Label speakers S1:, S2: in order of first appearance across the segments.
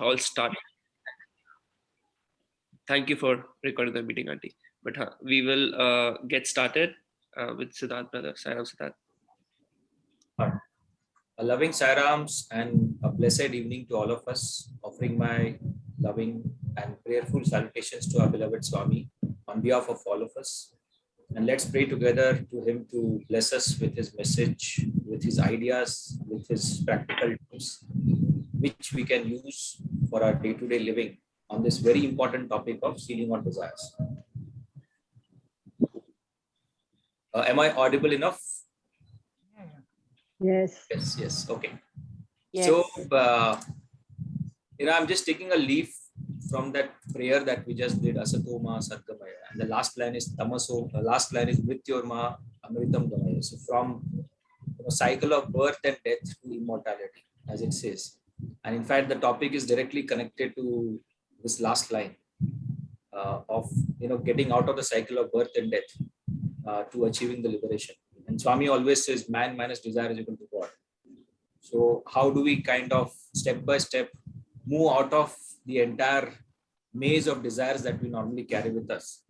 S1: all start. Thank you for recording the meeting, Auntie. But we will get started with Siddharth brother. Sairam Siddharth.
S2: A loving Sairams and a blessed evening to all of us, offering my loving and prayerful salutations to our beloved Swami on behalf of all of us. And let's pray together to him to bless us with his message, with his ideas, with his practical tips, which we can use for our day-to-day living on this very important topic of sealing on desires. Am I audible enough?
S3: Yes.
S2: Yes. Okay.
S3: Yes.
S2: So, I'm just taking a leaf from that prayer that we just did, Asatoma Satgamaya. And the last line is Tamaso, the last line is Mrityorma Amritam Gamaya. So from cycle of birth and death to immortality, as it says. And in fact, the topic is directly connected to this last line of getting out of the cycle of birth and death to achieving the liberation. And Swami always says, man minus desire is equal to God. So how do we kind of step by step move out of the entire maze of desires that we normally carry with us,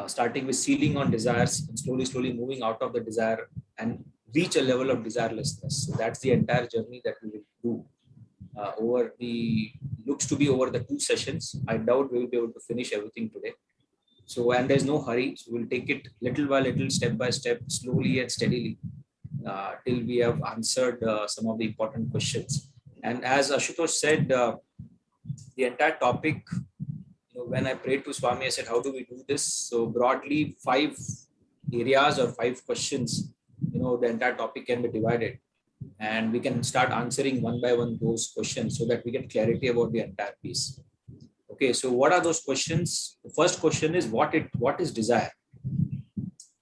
S2: starting with sealing on desires and slowly moving out of the desire and reach a level of desirelessness. So that's the entire journey that we will do looks to be over the 2 sessions. I doubt we will be able to finish everything today. So, and there's no hurry. So we'll take it little by little, step by step, slowly and steadily, till we have answered some of the important questions. And as Ashutosh said, the entire topic, when I prayed to Swami, I said, how do we do this? So broadly, 5 areas or 5 questions, the entire topic can be divided. And we can start answering one by one those questions so that we get clarity about the entire piece. Okay, so what are those questions? The first question is, what is desire?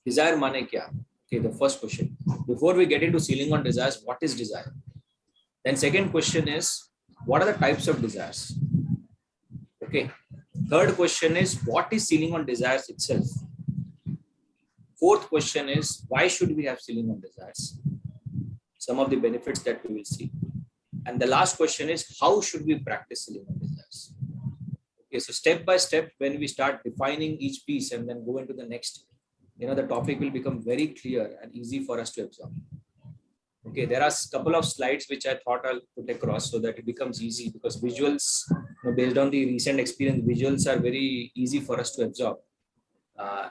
S2: Desire mane kya? Okay, the first question. Before we get into sealing on desires, what is desire? Then second question is, what are the types of desires? Okay. Third question is, what is sealing on desires itself? Fourth question is, why should we have sealing on desires? Some of the benefits that we will see. And the last question is, how should we practice sealing on desires? Okay, so step by step, when we start defining each piece and then go into the next, the topic will become very clear and easy for us to absorb. Okay, there are a couple of slides which I thought I'll put across so that it becomes easy, because visuals, based on the recent experience, visuals are very easy for us to absorb.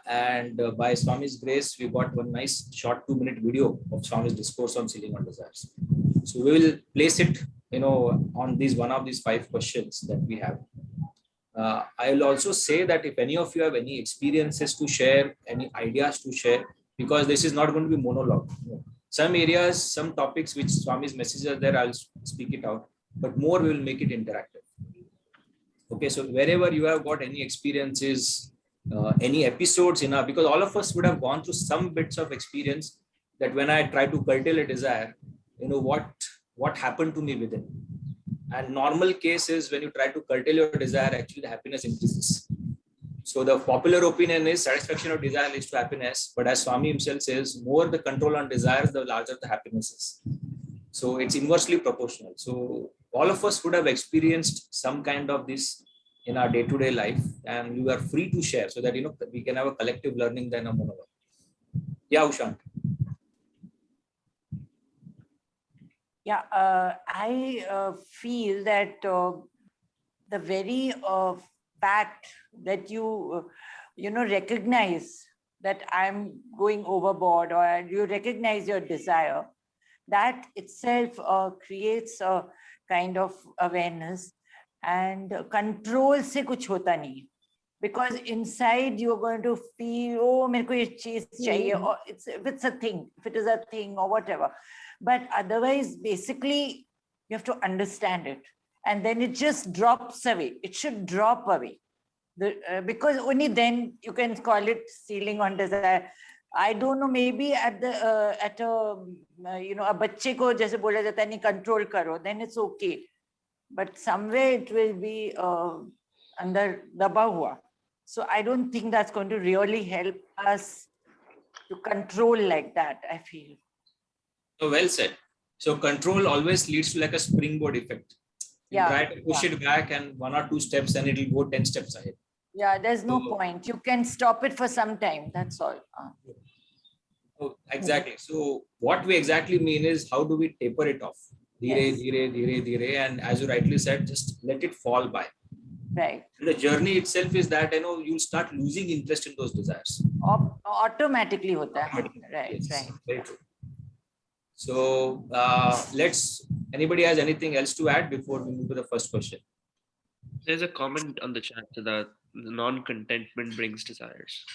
S2: And by Swami's grace, we got one nice short 2-minute video of Swami's discourse on sealing on desires. So we will place it, on one of these 5 questions that we have. I will also say that if any of you have any experiences to share, any ideas to share, because this is not going to be monologue. Some areas, some topics which Swami's messages are there, I'll speak it out, but more we will make it interactive. Okay, so wherever you have got any experiences, any episodes because all of us would have gone through some bits of experience that when I try to curtail a desire, what happened to me within. And normal case is when you try to curtail your desire, actually the happiness increases. So the popular opinion is satisfaction of desire leads to happiness. But as Swami himself says, more the control on desire, the larger the happiness is. So it's inversely proportional. So all of us would have experienced some kind of this in our day-to-day life, and you are free to share so that we can have a collective learning than a monologue. Yeah, Ushant.
S3: Yeah, I feel that the very fact that you recognize that I'm going overboard, or you recognize your desire, that itself creates a kind of awareness, and control se kuch hota nahi. Because inside you're going to feel, oh, mere ko ye cheez chahiye, or if it's a thing, if it is a thing or whatever. But otherwise, basically, you have to understand it. And then it just drops away. It should drop away. Because only then you can call it sealing on desire. I don't know, maybe at a bachche ko jaise bola jata hai, nahi control karo, then it's okay. But somewhere it will be under daba hua. So I don't think that's going to really help us to control like that, I feel.
S2: So well said. So control always leads to like a springboard effect. You
S3: Yeah,
S2: try to push
S3: yeah.
S2: it back and 1 or 2 steps and it will go 10 steps ahead.
S3: Yeah, there's no
S2: So-
S3: point. You can stop it for some time. That's all.
S2: Oh, exactly. So what we exactly mean is how do we taper it off? Dheere,
S3: Yes.
S2: dheere, dheere, dheere, and as you rightly said, just let it fall by.
S3: Right.
S2: The journey itself is that you'll start losing interest in those desires.
S3: Automatically hota hai. Right,
S2: Yes,
S3: right.
S2: very true. So anybody has anything else to add before we move to the first question?
S1: There's a comment on the chat that non-contentment brings desires.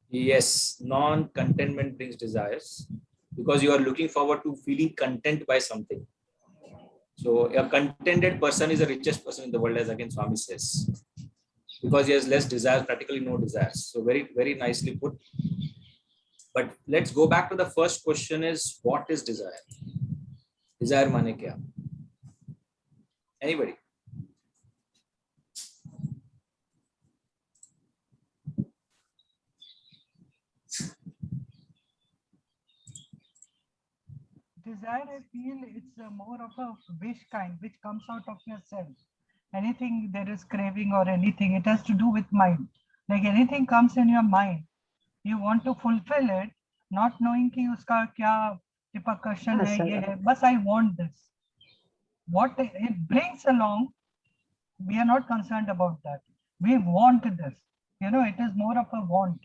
S2: Yes, non-contentment brings desires because you are looking forward to feeling content by something. So a contented person is the richest person in the world, as again Swami says, because he has less desires, practically no desires. So very, very nicely put. But let's go back to the first question: is what is desire? Desire mane kya? Anybody?
S4: Desire, I feel it's more of a wish kind, which comes out of yourself. Anything there is craving or anything, it has to do with mind. Like anything comes in your mind, you want to fulfill it, not knowing कि उसका क्या repercussion है, ये है, बस I want this. What it brings along, we are not concerned about that. We want this. It is more of a want,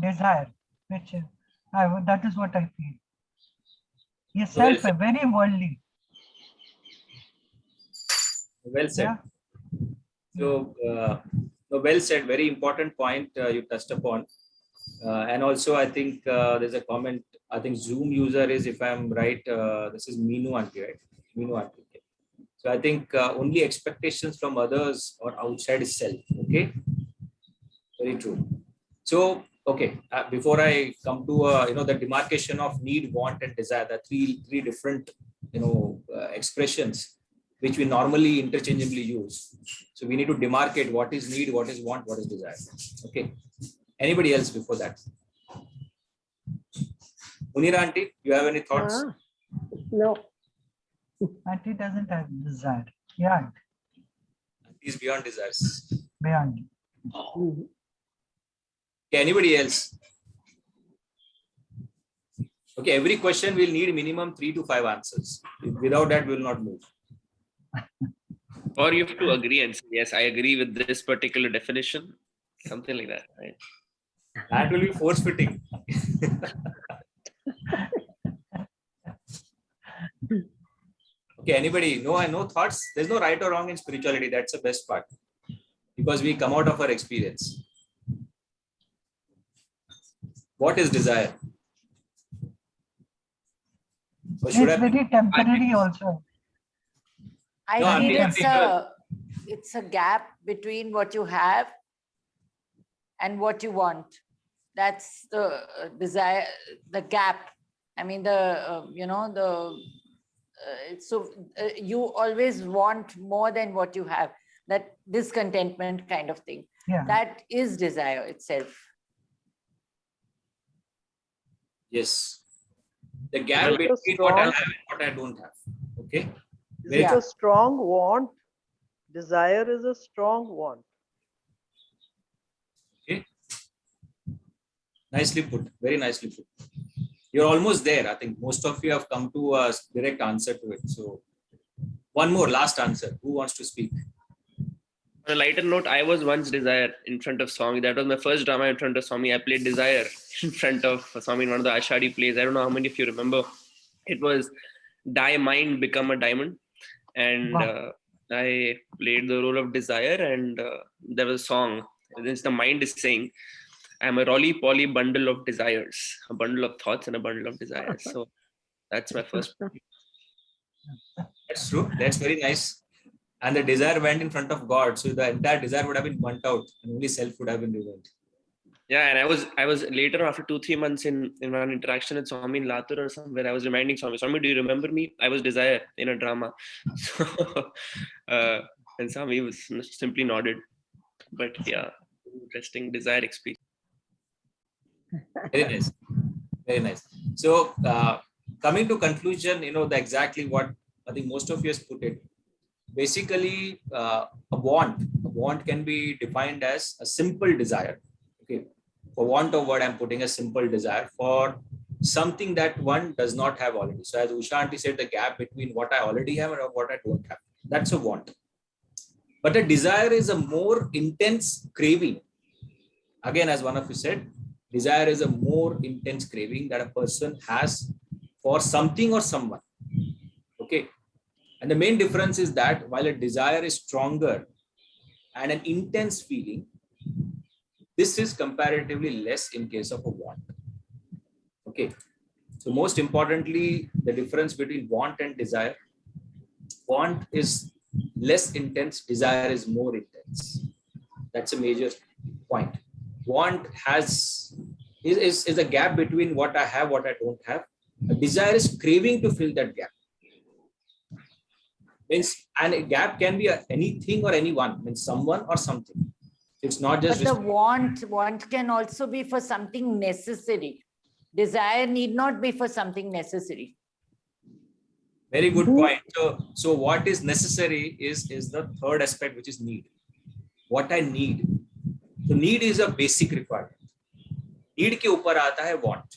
S4: desire, which is, that is what I feel. Yes,
S2: Well
S4: self, very worldly.
S2: Well said.
S4: Yeah.
S2: So, well said. Very important point you touched upon. And also, I think there's a comment. I think Zoom user is, if I'm right, this is Meenu Auntie, right? Meenu Auntie. So I think only expectations from others or outside is self. Okay. Very true. So, okay. Before I come to the demarcation of need, want, and desire, the three different expressions which we normally interchangeably use. So we need to demarcate what is need, what is want, what is desire. Okay. Anybody else before that? Munira Auntie, you have any thoughts?
S5: No.
S4: Auntie doesn't have desire. Yeah,
S2: Is beyond desires.
S4: beyond.
S5: Mhm.
S2: Okay, anybody else? Okay, every question will need minimum 3 to 5 answers. Without that, we will not move.
S1: Or you have to agree and say, yes, I agree with this particular definition. Something like that, right?
S2: That will be force fitting. Okay, anybody? No thoughts? There's no right or wrong in spirituality. That's the best part. Because we come out of our experience. What is desire? Or should
S4: It's
S2: I
S4: very temporary also.
S3: I
S2: No,
S3: feel
S2: Auntie,
S3: it's a gap between what you have and what you want. That's the desire, the gap. I mean, you always want more than what you have. That discontentment kind of thing.
S4: Yeah.
S3: That is desire itself.
S2: Yes. The gap
S1: Well,
S2: between what I have and what I don't have. Okay.
S5: It's
S3: Yeah.
S5: a strong want. Desire is a strong want.
S2: Okay. Nicely put. Very nicely put. You're almost there. I think most of you have come to a direct answer to it. So one more last answer. Who wants to speak?
S1: On a lighter note, I was once Desire in front of Swami. That was my first drama in front of Swami. I played Desire in front of Swami in one of the Ashadi plays. I don't know how many of you remember. It was Die Mind, Become a Diamond. And
S4: Wow.
S1: I played the role of Desire, and there was a song. This the mind is saying, I'm a roly-poly bundle of desires, a bundle of thoughts and a bundle of desires. So that's my first.
S2: That's true. That's very nice. And the desire went in front of God. So the entire desire would have been burnt out and only self would have been revealed.
S1: Yeah, and I was later after 2-3 months in one interaction with Swami in Latur or somewhere. I was reminding Swami, do you remember me? I was Desire in a drama. So, and Swami was simply nodded. But yeah, interesting Desire experience.
S2: Very nice. Very nice. So coming to conclusion, exactly what I think most of you has put it. basically a want can be defined as a simple desire. Okay, for want of word, I'm putting a simple desire for something that one does not have already. So as Usha aunty said, the gap between what I already have and what I don't have, that's a want. But a desire is a more intense craving. Again, as one of you said, desire is a more intense craving that a person has for something or someone. Okay. And the main difference is that while a desire is stronger and an intense feeling, this is comparatively less in case of a want. Okay. So most importantly, the difference between want and desire. Want is less intense, desire is more intense. That's a major point. Want is a gap between what I have, what I don't have. A desire is craving to fill that gap. And a gap can be anything or anyone, means someone or something. It's not just.
S3: But the want can also be for something necessary. Desire need not be for something necessary.
S2: Very good point. So what is necessary is the third aspect, which is need. What I need. So need is a basic requirement. Need ke upar aata hai want,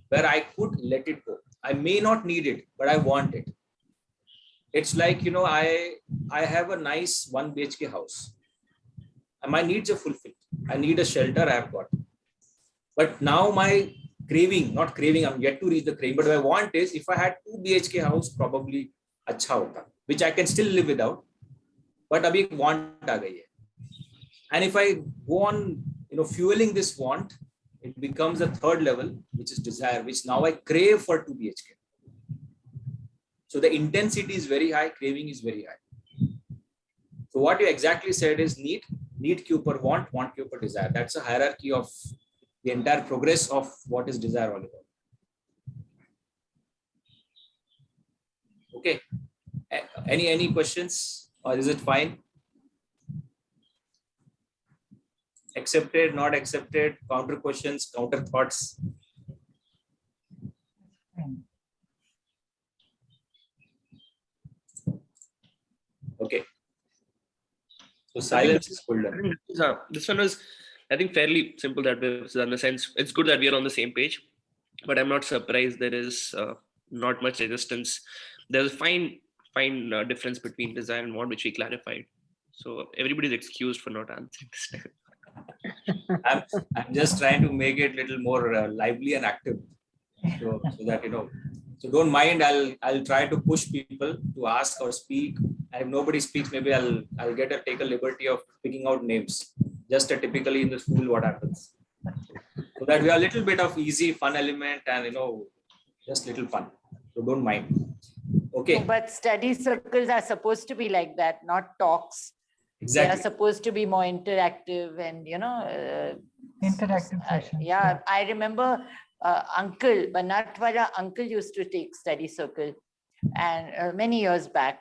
S2: where I could let it go. I may not need it, but I want it. It's like, I have a nice 1 BHK house. And my needs are fulfilled. I need a shelter, I have got. But now my craving, not craving, I'm yet to reach the craving, but what I want is, if I had 2 BHK house, probably acha hota, which I can still live without. But abhi want aa gayi hai. And if I go on, fueling this want, it becomes a third level, which is desire, which now I crave for 2 BHK. So the intensity is very high, craving is very high. So what you exactly said is need ke upar want ke upar desire. That's a hierarchy of the entire progress of what is desire all about. Okay. Any questions, or is it fine? Accepted, not accepted, counter questions, counter thoughts. Okay. So silence is golden.
S1: This one was, I think, fairly simple that way, in the sense it's good that we are on the same page, but I'm not surprised there is not much resistance. There's a fine difference between desire and want, which we clarified. So everybody's excused for not answering this time.
S2: I'm just trying to make it a little more lively and active, so that So don't mind. I'll try to push people to ask or speak. And if nobody speaks, maybe I'll take a liberty of picking out names. Just typically in the school, what happens, so that we have a little bit of easy fun element and just little fun. So don't mind. Okay.
S3: No, but study circles are supposed to be like that, not talks.
S2: Exactly.
S3: They are supposed to be more interactive and
S4: Interactive sessions.
S3: Yeah, I remember Uncle Banatwala uncle used to take study circle, and many years back,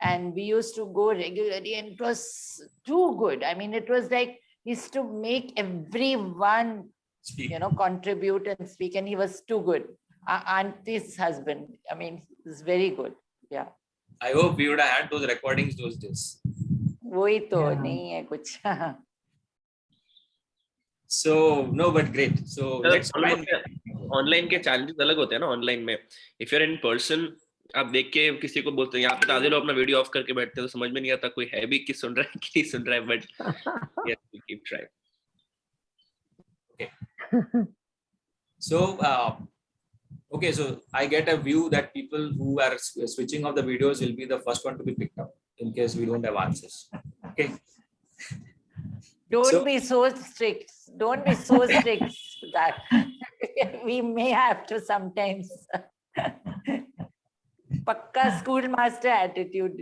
S3: and we used to go regularly, and it was too good. I mean, it was like he used to make everyone
S2: Speak.
S3: contribute and speak, and he was too good. Auntie's husband, I mean, he's very good. Yeah.
S2: I hope we would have had those recordings those days.
S3: वही तो
S4: Yeah.
S3: नहीं है कुछ.
S2: So no, but great. So let's find.
S1: Online के challenges अलग होते हैं ना. ऑनलाइन में if you are in person, आप देख के किसी को बोलते हैं यहाँ पे आधे लोग अपना वीडियो ऑफ करके बैठते हैं, तो समझ में नहीं आता कोई है भी कि सुन रहा है कि नहीं सुन रहा है. But yes, we keep trying.
S2: Okay. So okay, so I get a view that people who are switching off the videos will be the first one to be picked up in case we don't have answers. Okay.
S3: Don't be so strict. Don't be so strict that we may have to sometimes. Pakka schoolmaster attitude.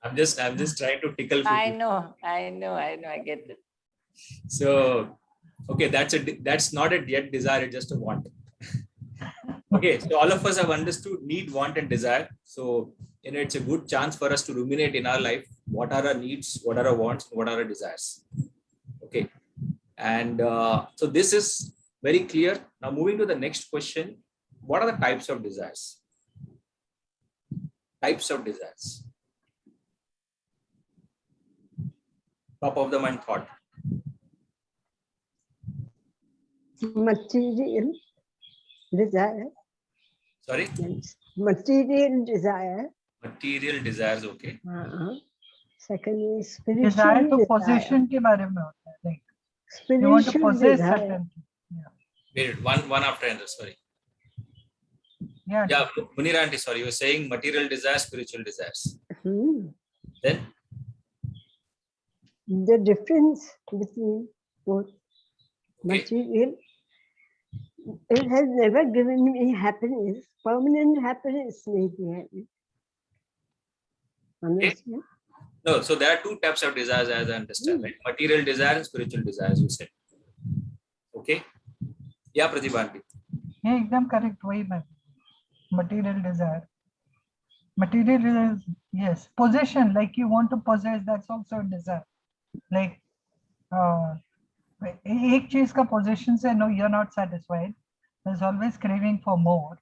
S2: I'm just trying to tickle people.
S3: I know. I get it.
S2: So, okay, that's not a yet desire, it's just a want. Okay, so all of us have understood need, want, and desire. So, it's a good chance for us to ruminate in our life. What are our needs? What are our wants? What are our desires? Okay, and so this is very clear. Now, moving to the next question: what are the types of desires? Types of desires. Top of the mind thought.
S6: Material desire.
S2: Sorry?
S6: Material desire.
S2: Material desires, okay.
S6: Second is
S4: Desire
S6: spiritual
S4: to
S6: desire.
S4: possession के बारे में होता है. Like you want to
S6: Spiritual
S4: possess
S6: desire.
S4: certain. Yeah.
S2: Wait, one after another, sorry.
S4: Yeah.
S2: Yeah, Munira aunty, sorry, you were saying material desires, spiritual desires. Then?
S6: The difference between both material, it has never given me happiness. Permanent happiness may be happy. Understand?
S2: No, so there are two types of desires as I understand, right? Material desire and spiritual desires, you said. Okay? Yeah, Pratibha aunty.
S4: Yeah, एकदम correct वही मैं. Material desire. Material is, yes, possession, like you want to possess, that's also a desire. Like एक चीज का possession से no, you're not satisfied. There's always craving for more.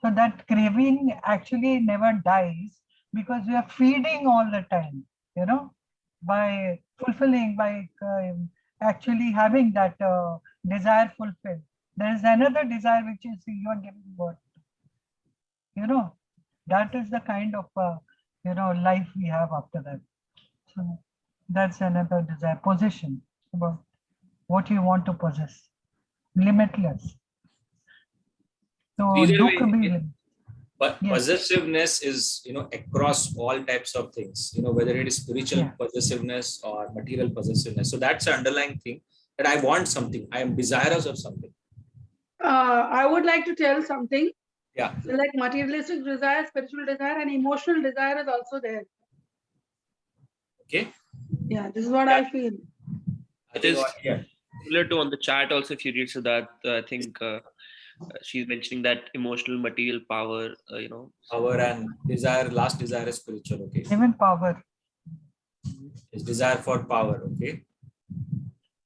S4: So that craving actually never dies because we are feeding all the time, you know, by fulfilling, by actually having that desire fulfilled. There is another desire which is you are giving birth. You know, that is the kind of, you know, life we have after that. So that's another desire, possession, about what you want to possess, limitless. So
S2: Either way,
S4: dukh bhi,
S2: but
S4: yes.
S2: possessiveness is, you know, across all types of things, you know, whether it is spiritual
S4: Yeah.
S2: possessiveness or material possessiveness. So that's the underlying thing, that I want something, I am desirous of something.
S7: I would like to tell something.
S2: Yeah.
S7: So like materialistic desire, spiritual desire, and emotional desire is also there.
S2: Okay.
S7: Yeah, this is what I feel.
S1: It is
S2: Yeah.
S1: similar to on the chat also. If you read Siddharth, I think she's mentioning that emotional, material power. You know,
S2: Power and desire, last desire is spiritual, okay.
S4: even power.
S2: Is desire for power, okay.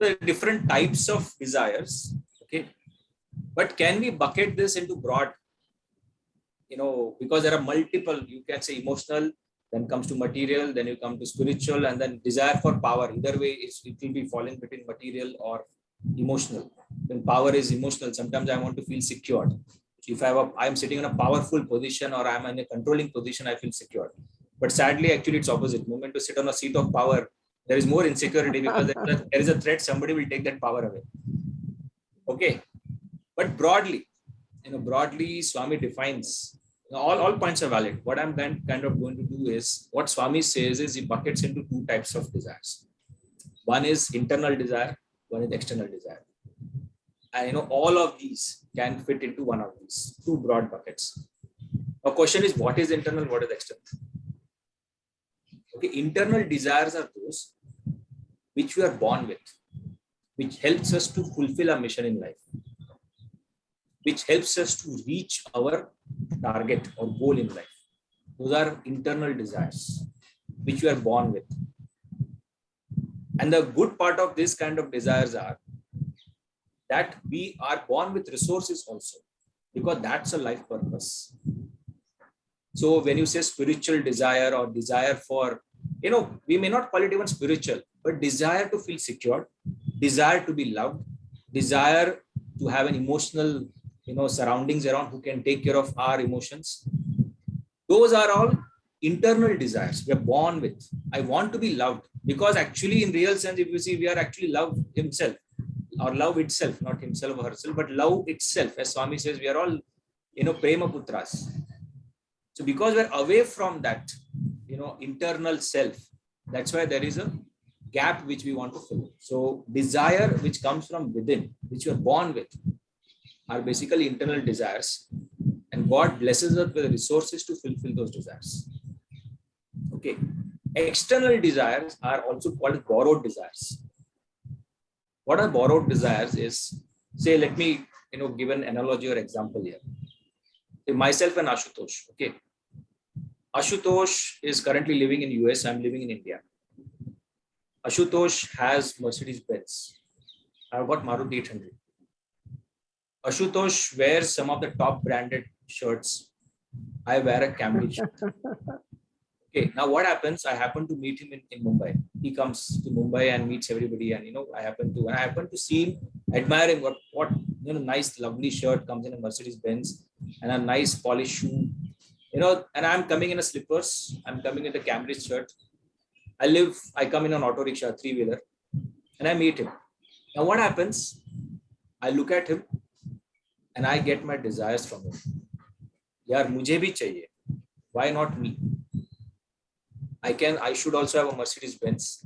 S2: So different types of desires, okay. But can we bucket this into broad? You know, because there are multiple, you can say emotional, then comes to material, then you come to spiritual, and then desire for power. Either way, it will be falling between material or emotional. When power is emotional, sometimes I want to feel secured. If I am sitting in a powerful position or I am in a controlling position, I feel secure. But sadly, actually, it's opposite. The moment to sit on a seat of power, there is more insecurity because there is a threat. Somebody will take that power away. Okay, but broadly, you know, broadly, Swami defines. All points are valid. What I'm kind of going to do is, what Swami says is he buckets into two types of desires. One is internal desire, one is external desire. And you know, all of these can fit into one of these two broad buckets. Now, question is, what is internal, what is external? Okay, internal desires are those which we are born with, which helps us to fulfill our mission in life, which helps us to reach our target or goal in life. Those are internal desires, which we are born with. And the good part of this kind of desires are that we are born with resources also, because that's a life purpose. So when you say spiritual desire or desire for, you know, we may not call it even spiritual, but desire to feel secure, desire to be loved, desire to have an emotional, you know, surroundings around who can take care of our emotions. Those are all internal desires we are born with. I want to be loved, because actually in real sense, if you see, we are actually love himself, or love itself, not himself or herself, but love itself. As Swami says, we are all, you know, prema putras. So because we're away from that, you know, internal self, that's why there is a gap which we want to fill. So desire which comes from within, which we are born with, are basically internal desires, and God blesses us with resources to fulfill those desires. Okay. External desires are also called borrowed desires. What are borrowed desires is, say, let me, you know, give an analogy or example here. Myself and Ashutosh. Okay. Ashutosh is currently living in US. I'm living in India. Ashutosh has Mercedes-Benz. I've got Maruti 800. Ashutosh wears some of the top branded shirts. I wear a Camry shirt. Okay, now what happens? I happen to meet him in Mumbai. He comes to Mumbai and meets everybody, and I happen to see him, admire him. What nice, lovely shirt, comes in a Mercedes Benz and a nice polished shoe. And I'm coming in a slippers. I'm coming in a Camry shirt. I come in an auto rickshaw, 3-wheeler, and I meet him. Now what happens? I look at him and I get my desires from him. Yaar, mujhe bhi chahiye. Why not me? I should also have a Mercedes Benz,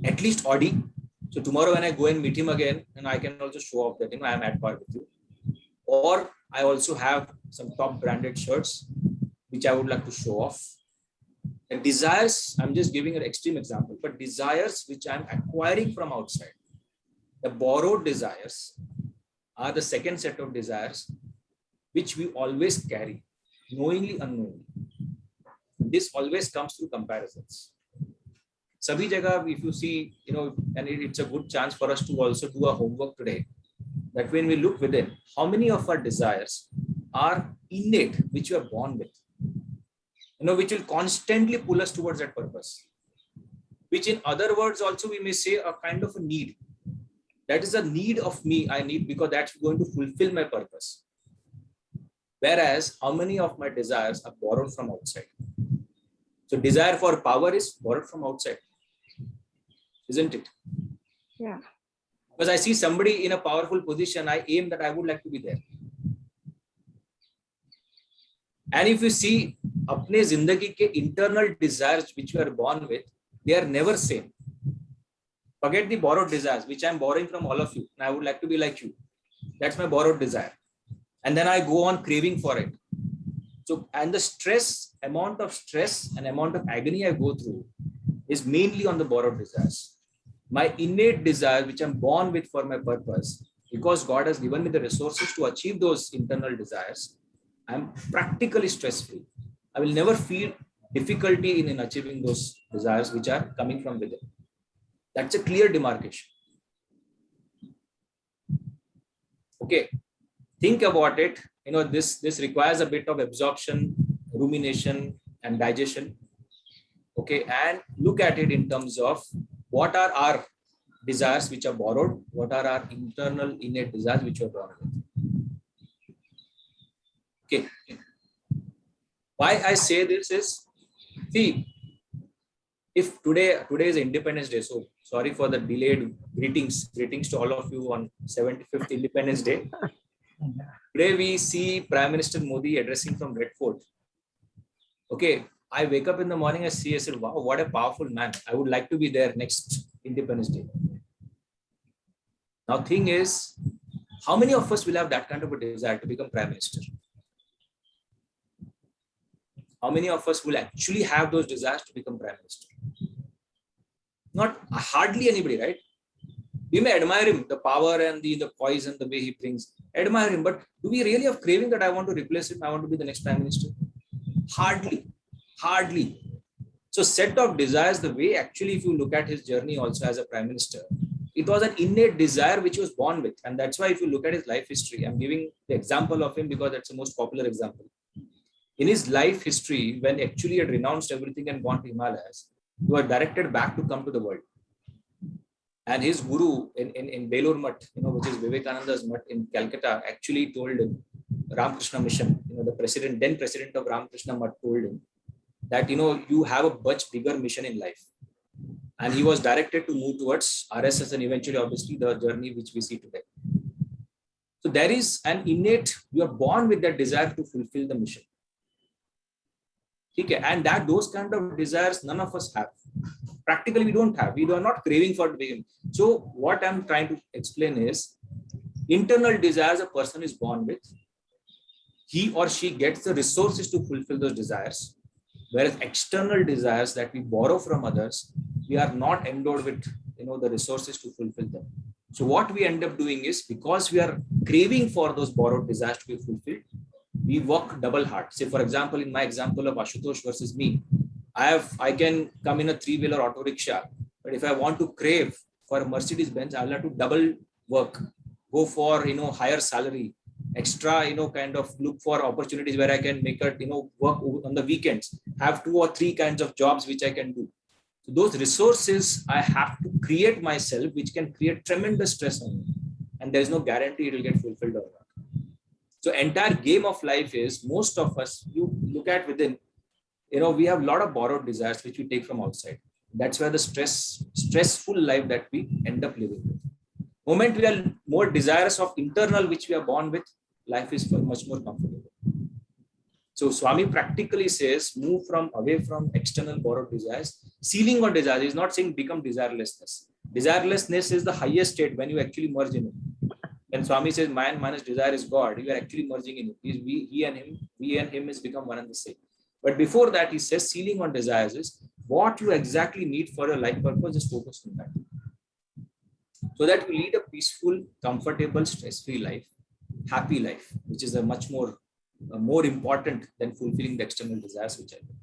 S2: at least Audi. So tomorrow when I go and meet him again, and I can also show off that I am at par with you. Or I also have some top branded shirts which I would like to show off. And desires, I'm just giving an extreme example, but desires which I'm acquiring from outside. The borrowed desires are the second set of desires which we always carry, knowingly, unknowingly. This always comes through comparisons. Sabhi jagah, if you see, and it's a good chance for us to also do our homework today, that when we look within, how many of our desires are innate, which you are born with, which will constantly pull us towards that purpose, which in other words also we may say a kind of a need. That is a need of me, I need because that's going to fulfill my purpose. Whereas how many of my desires are borrowed from outside? So desire for power is borrowed from outside, isn't it?
S6: Yeah.
S2: Because I see somebody in a powerful position, I aim that I would like to be there. And if you see apne zindagi ke internal desires which you are born with, they are never same. Forget the borrowed desires, which I am borrowing from all of you. And I would like to be like you. That's my borrowed desire. And then I go on craving for it. So, and the amount of stress and amount of agony I go through is mainly on the borrowed desires. My innate desire, which I'm born with for my purpose, because God has given me the resources to achieve those internal desires, I'm practically stress-free. I will never feel difficulty in achieving those desires which are coming from within. That's a clear demarcation. Okay, think about it. This requires a bit of absorption, rumination, and digestion. Okay, and look at it in terms of what are our desires which are borrowed, what are our internal innate desires which are borrowed. Okay. Why I say this is, see, if today is Independence Day, so sorry for the delayed greetings to all of you on 75th Independence Day. Today we see Prime Minister Modi addressing from Red Fort. Okay, I wake up in the morning, I said, wow, what a powerful man. I would like to be there next Independence Day. Now thing is, how many of us will have that kind of a desire to become Prime Minister? How many of us will actually have those desires to become Prime Minister? Not hardly anybody, right? We may admire him, the power and the poise and the way he brings. Admire him, but do we really have craving that I want to replace him? I want to be the next Prime Minister? Hardly. So set of desires, the way actually if you look at his journey also as a Prime Minister, it was an innate desire which he was born with. And that's why if you look at his life history, I'm giving the example of him because that's the most popular example. In his life history, when actually he had renounced everything and gone to Himalayas, he was directed back to come to the world. And his guru in Belur Mutt, which is Vivekananda's Mutt in Calcutta, actually told him, Ramakrishna Mission, the then president of Ramakrishna Mutt told him that, you have a much bigger mission in life. And he was directed to move towards RSS and eventually, obviously, the journey which we see today. So there is an innate, you are born with that desire to fulfill the mission. Okay, and those kind of desires, none of us have. Practically, we don't have. We are not craving for it. So what I'm trying to explain is, internal desires a person is born with. He or she gets the resources to fulfill those desires. Whereas external desires that we borrow from others, we are not endowed with the resources to fulfill them. So what we end up doing is, because we are craving for those borrowed desires to be fulfilled, we work double hard. Say, for example, in my example of Ashutosh versus me, I can come in a 3-wheeler auto rickshaw, but if I want to crave for a Mercedes Benz, I'll have to double work, go for higher salary, extra, kind of look for opportunities where I can make a, work on the weekends, have 2 or 3 kinds of jobs which I can do. So those resources I have to create myself, which can create tremendous stress on me. And there is no guarantee it will get fulfilled or not. So entire game of life is, most of us, you look at within, we have a lot of borrowed desires which we take from outside. That's where the stressful life that we end up living with. Moment we are more desirous of internal, which we are born with, life is much more comfortable. So Swami practically says, move away from external borrowed desires. Ceiling on desires is not saying become desirelessness. Desirelessness is the highest state when you actually merge in it. When Swami says man minus desire is God, you are actually merging in it. We and him is become one and the same. But before that, he says ceiling on desires is what you exactly need for your life purpose, just focus on that. So that you lead a peaceful, comfortable, stress-free life, happy life, which is a much more important than fulfilling the external desires which I do.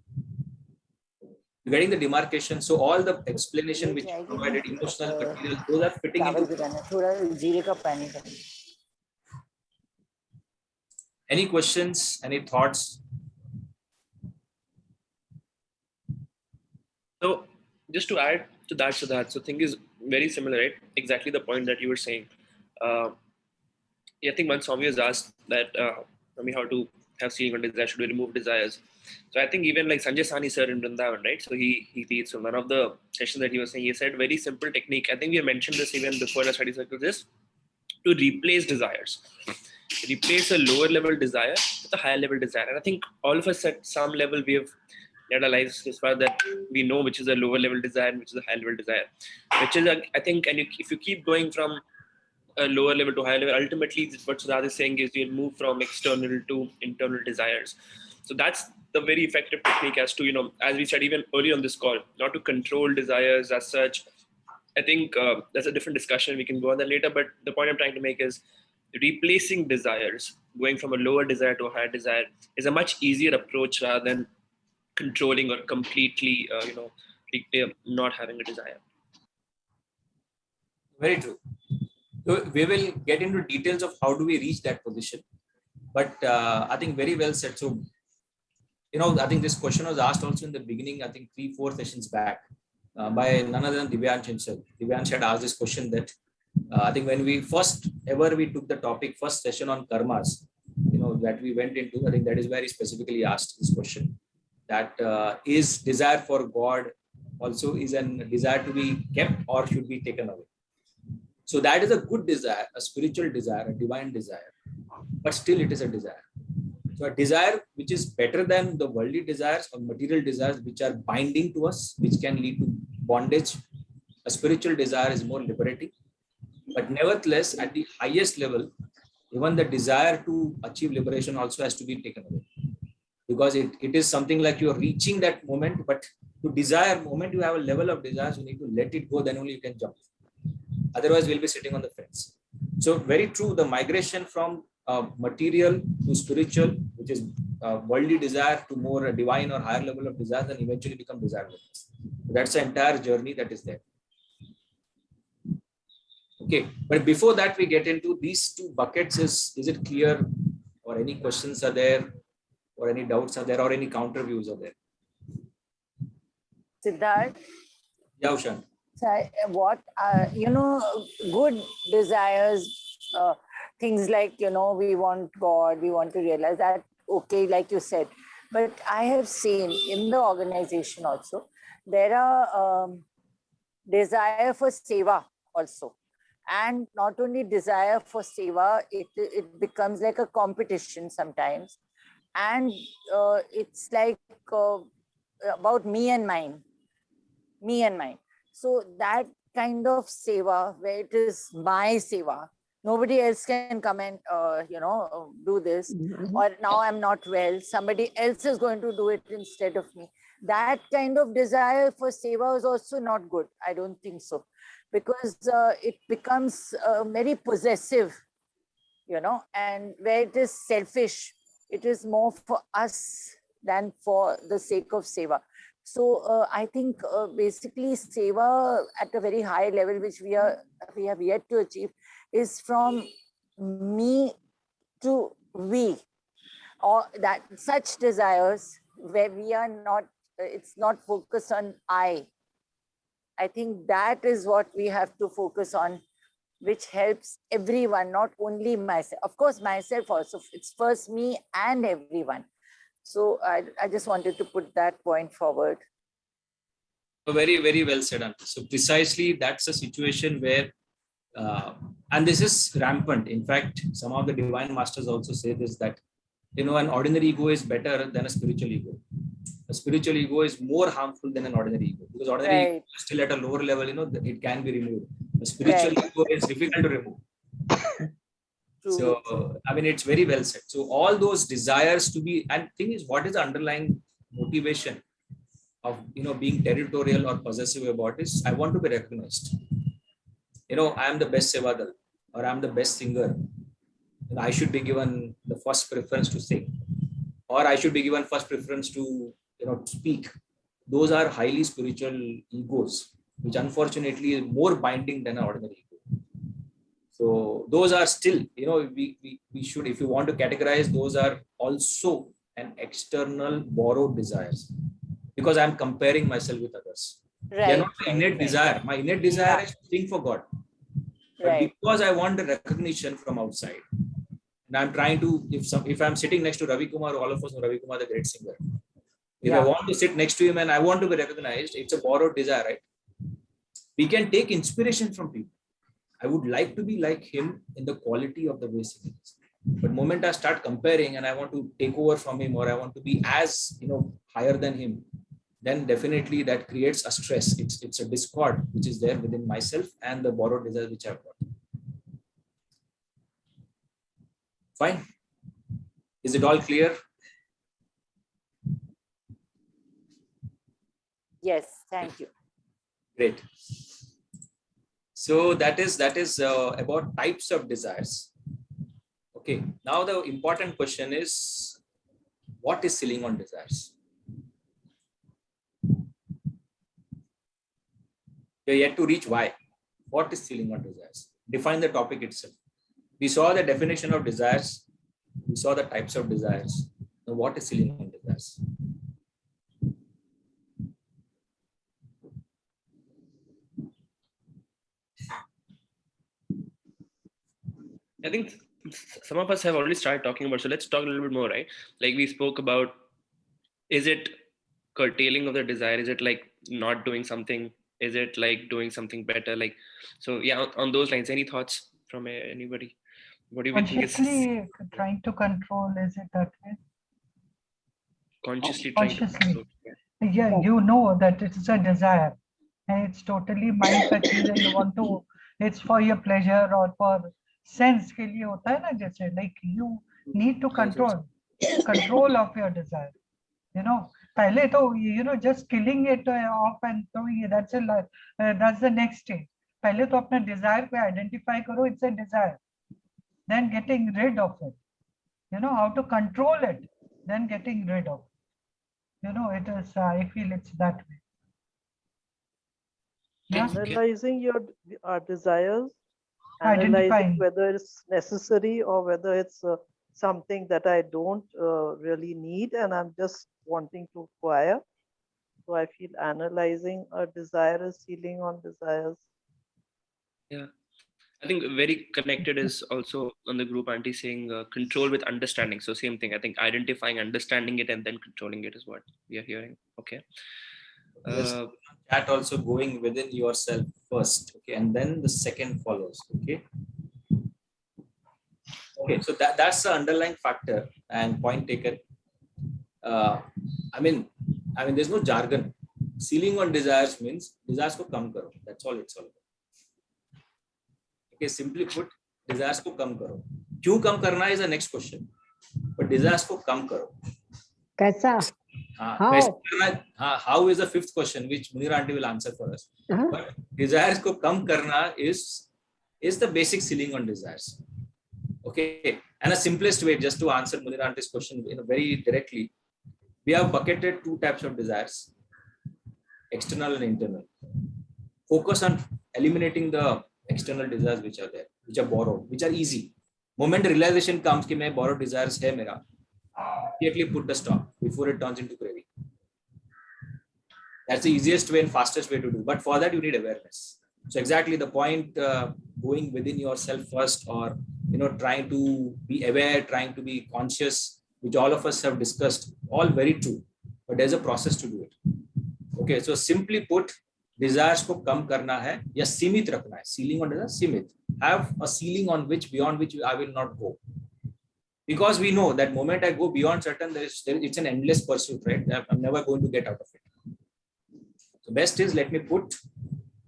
S2: Getting the demarcation, so all the explanation which provided, emotional, material, those are fitting into. Any questions? Any thoughts?
S1: So just to add to that, so thing is very similar, right? Exactly the point that you were saying. I think once Swami was asked that, how to have seeing on desire, should we remove desires? So I think even like Sanjay Sani sir in Vrindavan, right? So he teaches, so one of the sessions that he was saying, he said very simple technique. I think we mentioned this even before the study circle, is to replace desires. Replace a lower level desire with a higher level desire. And I think all of us at some level we have led our lives as far that we know which is a lower level desire and which is a higher level desire. Which is, I think, and if you keep going from a lower level to higher level, ultimately what Siddharth is saying is you'll move from external to internal desires. So that's the very effective technique as to, as we said even earlier on this call, not to control desires as such. I think that's a different discussion. We can go on that later. But the point I'm trying to make is replacing desires, going from a lower desire to a higher desire, is a much easier approach rather than controlling or completely, not having a desire.
S2: Very true. So we will get into details of how do we reach that position. But I think very well said. So, I think this question was asked also in the beginning, I think 3-4 sessions back by none other than Divyansh himself. Divyansh had asked this question that I think when we took the topic, first session on karmas, that we went into, I think that is where he specifically asked this question, that is desire for God also is a desire to be kept or should be taken away. So that is a good desire, a spiritual desire, a divine desire, but still it is a desire. So a desire which is better than the worldly desires or material desires which are binding to us, which can lead to bondage. A spiritual desire is more liberating. But nevertheless, at the highest level, even the desire to achieve liberation also has to be taken away. Because it is something like you're reaching that moment, but to desire, moment you have a level of desires, you need to let it go, then only you can jump. Otherwise, we'll be sitting on the fence. So very true, the migration from material to spiritual, which is worldly desire, to more divine or higher level of desire, and eventually become desireless. That's the entire journey that is there. Okay, but before that we get into these two buckets, is it clear, or any questions are there, or any doubts are there, or any counter views are there?
S3: Siddharth?
S2: Yeah, Ushan.
S3: What, good desires, things like, we want God, we want to realize that, okay, like you said. But I have seen in the organization also, there are desire for seva also. And not only desire for seva, it becomes like a competition sometimes. And it's like about me and mine. So that kind of seva, where it is my seva, nobody else can come and, do this. Or now I'm not well, somebody else is going to do it instead of me. That kind of desire for seva is also not good. I don't think so. Because it becomes very possessive, and where it is selfish, it is more for us than for the sake of seva. So I think basically seva at a very high level, which we have yet to achieve, is from me to we, or that such desires where we are not, it's not focused on I. I think that is what we have to focus on, which helps everyone, not only myself. Of course, myself also. It's first me and everyone. So I just wanted to put that point forward.
S2: Very, very well said, Anta. So precisely that's a situation where, and this is rampant. In fact, some of the divine masters also say this, that, an ordinary ego is better than a spiritual ego. A spiritual ego is more harmful than an ordinary ego, because ordinary ego is still at a lower level, it can be removed. A spiritual ego is difficult to remove. So, it's very well said. So all those desires to be, and thing is, what is the underlying motivation of, being territorial or possessive about is, I want to be recognized. I am the best sevadal, or I'm the best singer. I should be given the first preference to sing, or I should be given first preference to, speak. Those are highly spiritual egos, which unfortunately is more binding than an ordinary ego. So those are still, we should, if you want to categorize, those are also an external borrowed desires, because I'm comparing myself with others. They are not my innate desire. My innate desire is to sing for God. But because I want the recognition from outside, and I'm trying to, if I'm sitting next to Ravi Kumar, all of us know Ravi Kumar, the great singer. If I want to sit next to him and I want to be recognized, it's a borrowed desire, right? We can take inspiration from people. I would like to be like him in the quality of the way he is. But the moment I start comparing and I want to take over from him, or I want to be as, higher than him, then definitely that creates a stress. It's a discord which is there within myself and the borrowed desire which I've got. Fine. Is it all clear?
S3: Yes, thank you.
S2: Great. So that is about types of desires. Okay. Now the important question is, what is ceiling on desires? We are yet to reach why. What is ceiling on desires? Define the topic itself. We saw the definition of desires. We saw the types of desires. Now, what is ceiling on desires?
S1: I think some of us have already started talking about, so let's talk a little bit more, right? Like we spoke about, is it curtailing of the desire? Is it like not doing something? Is it like doing something better? Like, so yeah, on those lines, any thoughts from anybody? What do you think is
S4: Consciously trying to control, is it that way?
S1: consciously trying to control?
S4: Yeah, you know that it's a desire and it's totally mind touching and you want to, it's for your pleasure or for sense के लिए होता है ना, जैसे like you need to control of your desire. पहले तो just killing it off and throwing it, that's the next stage. पहले तो अपने desire को identify करो, it's a desire. Then getting rid of it. How to control it, then getting rid of it. It is, I feel it's that way. Yeah.
S5: Analyzing our desires, analyzing
S4: Identifying.
S5: whether it's necessary or whether it's something that I don't really need and I'm just wanting to acquire. So I feel analyzing a desire is ceiling on desires.
S1: Yeah. I think very connected is also on the group auntie saying control with understanding. So same thing. I think identifying, understanding it, and then controlling it is what we are hearing. Okay.
S2: That also going within yourself first. Okay. And then the second follows. Okay. Okay. So that's the underlying factor and point taken. There's no jargon. Ceiling on desires means desires ko kam karo. That's all it's all about. Okay, simply put, desires को कम करो. क्यों कम करना is the next question. But desires को कम करो.
S6: कैसा?
S2: How is the fifth question, which Munira aunty will answer for us. But desires को कम करना is the basic ceiling on desires. Okay, and the simplest way just to answer Munira auntie's question, very directly, we have bucketed two types of desires: external and internal. Focus on eliminating the external desires which are there, which are borrowed, which are easy. Moment realization comes कि मैं borrowed desires है मेरा, immediately put the stop before it turns into craving. That's the easiest way and fastest way to do. But for that, you need awareness. So exactly the point, going within yourself first, or trying to be aware, trying to be conscious, which all of us have discussed, all very true. But there's a process to do it. Okay, so simply put, desires को कम करना है या सीमित रखना है. Ceiling on desire, सीमित. Have a ceiling on which, beyond which I will not go. Because we know that moment I go beyond certain, it's an endless pursuit, right? I'm never going to get out of it. So best is, let me put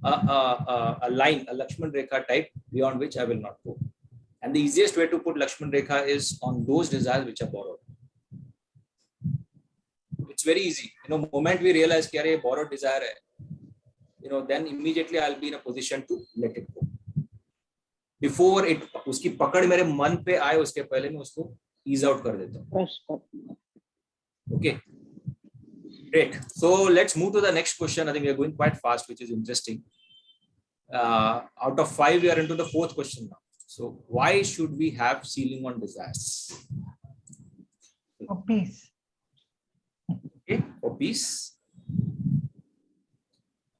S2: a line, a Lakshman Rekha type, beyond which I will not go. And the easiest way to put Lakshman Rekha is on those desires which are borrowed. It's very easy. Moment we realize that ये borrowed desire hai, then immediately I'll be in a position to let it go. Before it, उसकी पकड़ मेरे मन पे आए, उसके पहले मैं उसको ease out कर देता हूँ. Okay. Great. So let's move to the next question. I think we are going quite fast, which is interesting. Out of 5, we are into the 4th question now. So why should we have ceiling on desires?
S4: For peace.
S2: Okay, for peace.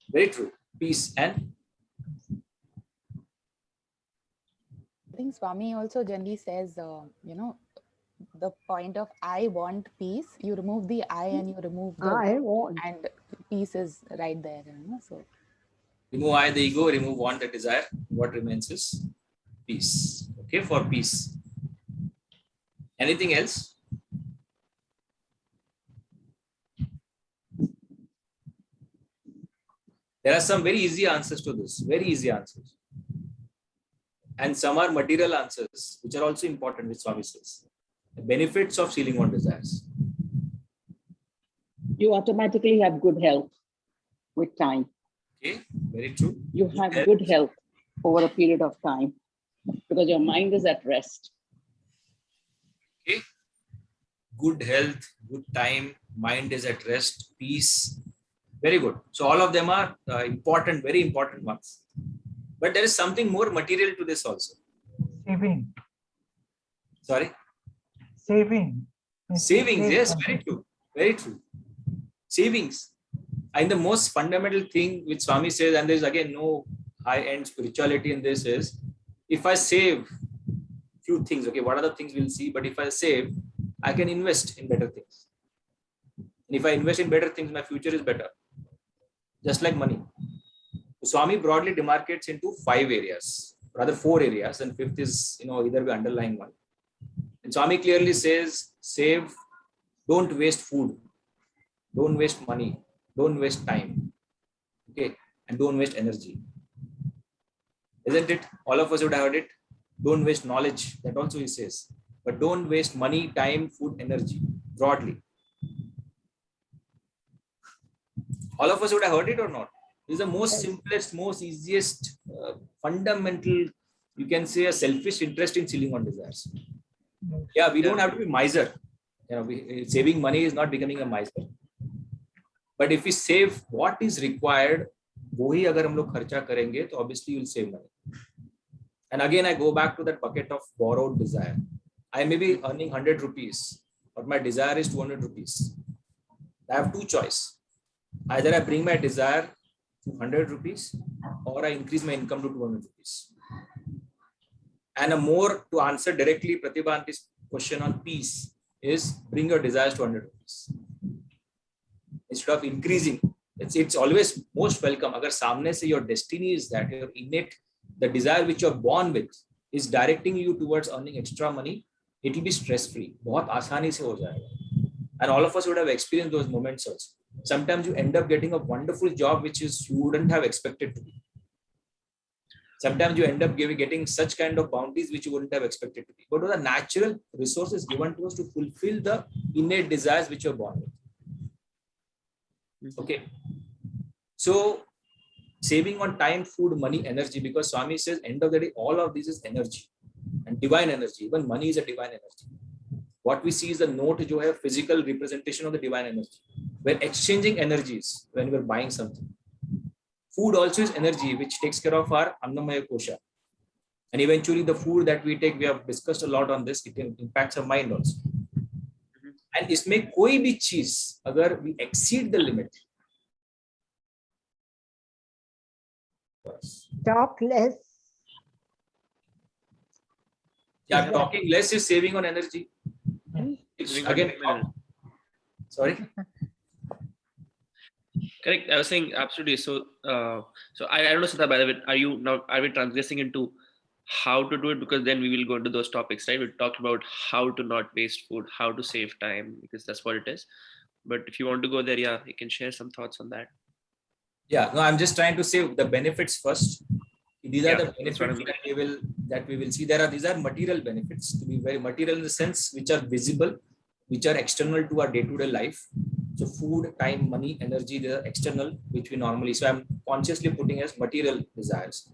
S2: Very true. Peace and
S8: I think Swami also generally says, the point of I want peace, you remove the I and you remove the
S6: I want.
S8: and peace is right there. So
S2: remove I, the ego, remove want, the desire. What remains is peace. Okay, for peace. Anything else? There are some very easy answers to this. Very easy answers. And some are material answers, which are also important, which Swami says. The benefits of ceiling on desires.
S9: You automatically have good health with time.
S2: Okay, very true.
S9: You have good health over a period of time because your mind is at rest.
S2: Okay, good health, good time, mind is at rest, peace. Very good. So all of them are important, very important ones. But there is something more material to this also.
S4: Saving.
S2: Sorry?
S4: Saving.
S2: Savings, yes, very true. Very true. Savings. And the most fundamental thing which Swami says, and there's again no high-end spirituality in this, is if I save few things, okay, what are the things we'll see, but if I save, I can invest in better things. And if I invest in better things, my future is better. Just like money. So Swami broadly demarcates into 5 areas, rather 4 areas, and 5th is, either the underlying one. And Swami clearly says, save, don't waste food, don't waste money, don't waste time, okay, and don't waste energy. Isn't it? All of us would have heard it. Don't waste knowledge, that also he says. But don't waste money, time, food, energy, broadly. All of us would have heard it or not? This is the most simplest, most easiest, fundamental, you can say, a selfish interest in ceiling on desires. Yeah, we don't have to be miser. Saving money is not becoming a miser. But if we save what is required, वही अगर हम लोग खर्चा करेंगे, तो obviously you'll save money. And again, I go back to that bucket of borrowed desire. I may be earning 100 rupees, but my desire is 200 rupees. I have two choices. Either I bring my desire to 100 rupees or I increase my income to 200 rupees. And a more to answer directly Pratibha Auntie's question on peace is bring your desires to 100 rupees. Instead of increasing, it's always most welcome. Agar samne se your destiny is that your innate, the desire which you're born with is directing you towards earning extra money, it will be stress-free. बहुत आसानी से हो जाएगा. And all of us would have experienced those moments also. Sometimes you end up getting a wonderful job which is you wouldn't have expected to be. Sometimes you end up getting such kind of bounties which you wouldn't have expected to be. But those are natural resources given to us to fulfill the innate desires which you're born with. Okay. So saving on time, food, money, energy, because Swami says end of the day, all of this is energy and divine energy. Even money is a divine energy. What we see is the note which have physical representation of the divine energy. We're exchanging energies when we're buying something. Food also is energy which takes care of our Annamaya Kosha. And eventually the food that we take, we have discussed a lot on this, it impacts our mind also. And इसमें कोई भी चीज अगर we exceed the limit,
S6: Talk less.
S2: yeah,
S6: Is that-
S2: talking less is saving on energy. It's
S1: Saving on
S2: again,
S1: mineral.
S2: sorry.
S1: Correct. I was saying absolutely. So, I don't know, Sita, by the way, are we transgressing into how to do it? Because then we will go into those topics, right? We talked about how to not waste food, how to save time, because that's what it is. But if you want to go there, yeah, you can share some thoughts on that.
S2: Yeah, no, I'm just trying to say the benefits first. These are
S1: Yeah,
S2: the
S1: that's what
S2: benefits
S1: I'm
S2: that we will see. These are material benefits, to be very material in the sense which are visible, which are external to our day-to-day life. So food, time, money, energy, they are external, which we normally. So I'm consciously putting as material desires,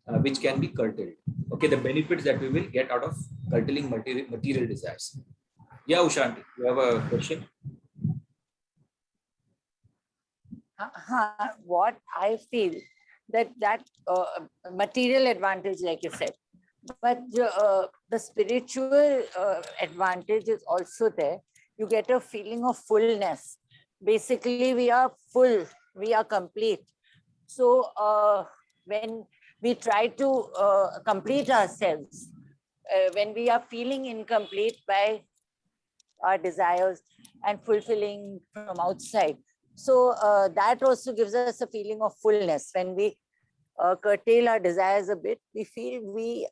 S2: which can be curtailed. Okay, the benefits that we will get out of curtailing material desires. Yeah, Ushanti, you have a question?
S3: What I feel that material advantage, like you said, but the spiritual advantage is also there. You get a feeling of fullness. Basically, we are full, we are complete. So when we try to complete ourselves, when we are feeling incomplete by our desires and fulfilling from outside, so that also gives us a feeling of fullness. When we curtail our desires a bit, we feel we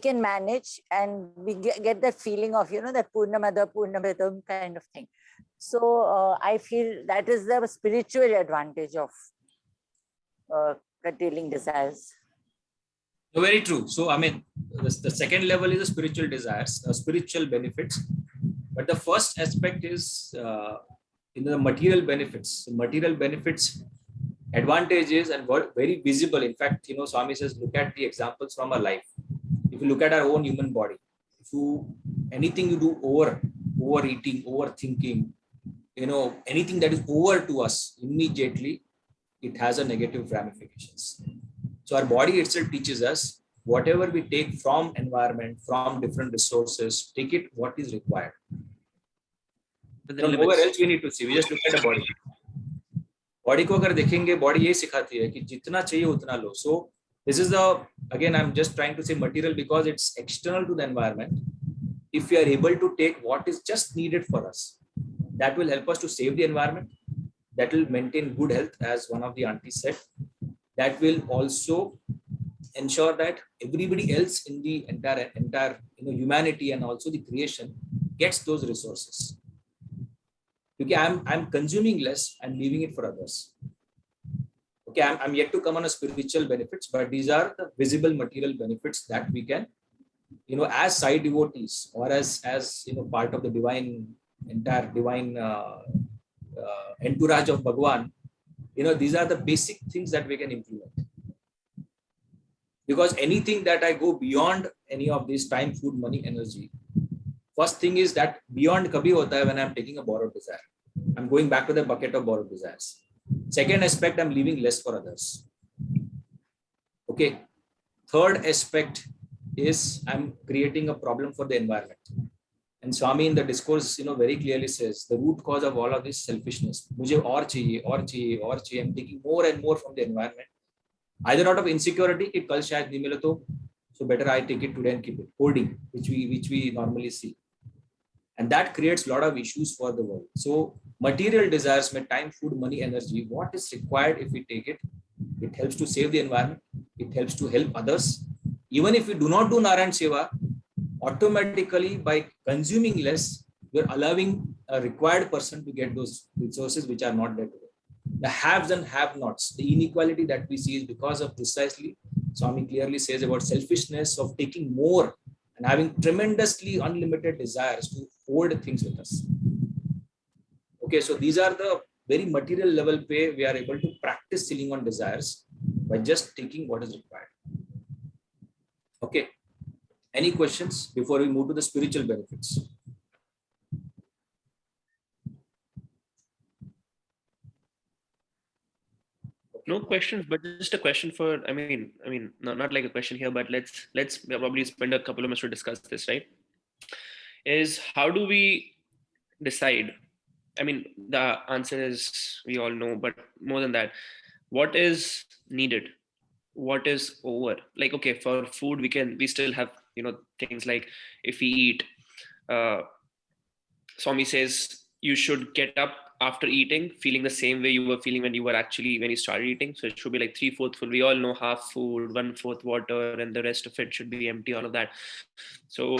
S3: can manage, and we get that feeling of, that Purnamada Purnamidam kind of thing. So I feel that is the spiritual advantage of curtailing desires.
S2: Very true. So, I mean, the second level is the spiritual desires, spiritual benefits. But the first aspect is the material benefits. Material benefits, advantages, and very visible. In fact, Swami says, look at the examples from our life. If you look at our own human body, anything you do overeating, overthinking, anything that is over to us immediately, it has a negative ramifications. So our body itself teaches us whatever we take from environment, from different resources, take it what is required. Nowhere else we need to see. We just look at the body. Body को अगर देखेंगे, body ये सिखाती है कि जितना चाहिए उतना लो. So this is again, I'm just trying to say material because it's external to the environment. If we are able to take what is just needed for us, that will help us to save the environment. That will maintain good health, as one of the aunties said. That will also ensure that everybody else in the entire humanity and also the creation gets those resources. Okay, I'm consuming less and leaving it for others. Okay, I'm yet to come on a spiritual benefits, but these are the visible material benefits that we can, as side devotees or as part of the entire divine entourage of Bhagwan. These are the basic things that we can implement. Because anything that I go beyond any of these time, food, money, energy, first thing is that beyond kabhi hota hai when I'm taking a borrowed desire. I'm going back to the bucket of borrowed desires. Second aspect, I'm leaving less for others. Okay. Third aspect is I'm creating a problem for the environment. And Swami in the discourse, very clearly says the root cause of all of this selfishness. Mujhe aur chahiye. I'm taking more and more from the environment. Either out of insecurity, कि कल शायद नहीं मिले तो, so better I take it today and keep it. Hoarding, which we normally see. And that creates a lot of issues for the world. So material desires, time, food, money, energy, what is required if we take it? It helps to save the environment. It helps to help others. Even if we do not do Narayan Seva, automatically by consuming less, we're allowing a required person to get those resources which are not there today. The haves and have-nots, the inequality that we see is because of precisely, Swami clearly says about selfishness of taking more and having tremendously unlimited desires to hold things with us. Okay, so these are the very material level way we are able to practice sealing on desires by just taking what is required. Okay, any questions before we move to the spiritual benefits?
S1: No questions, but just a question for, not like a question here, but let's probably spend a couple of minutes to discuss this, right? Is how do we decide? I mean, the answer is we all know, but more than that, what is needed? What is over? Like, okay, for food, we still have, things like if we eat, uh, Swami says you should get up after eating feeling the same way you were feeling when you started eating. So it should be like 3/4 full. We all know half food, 1/4 water, and the rest of it should be empty, all of that. So,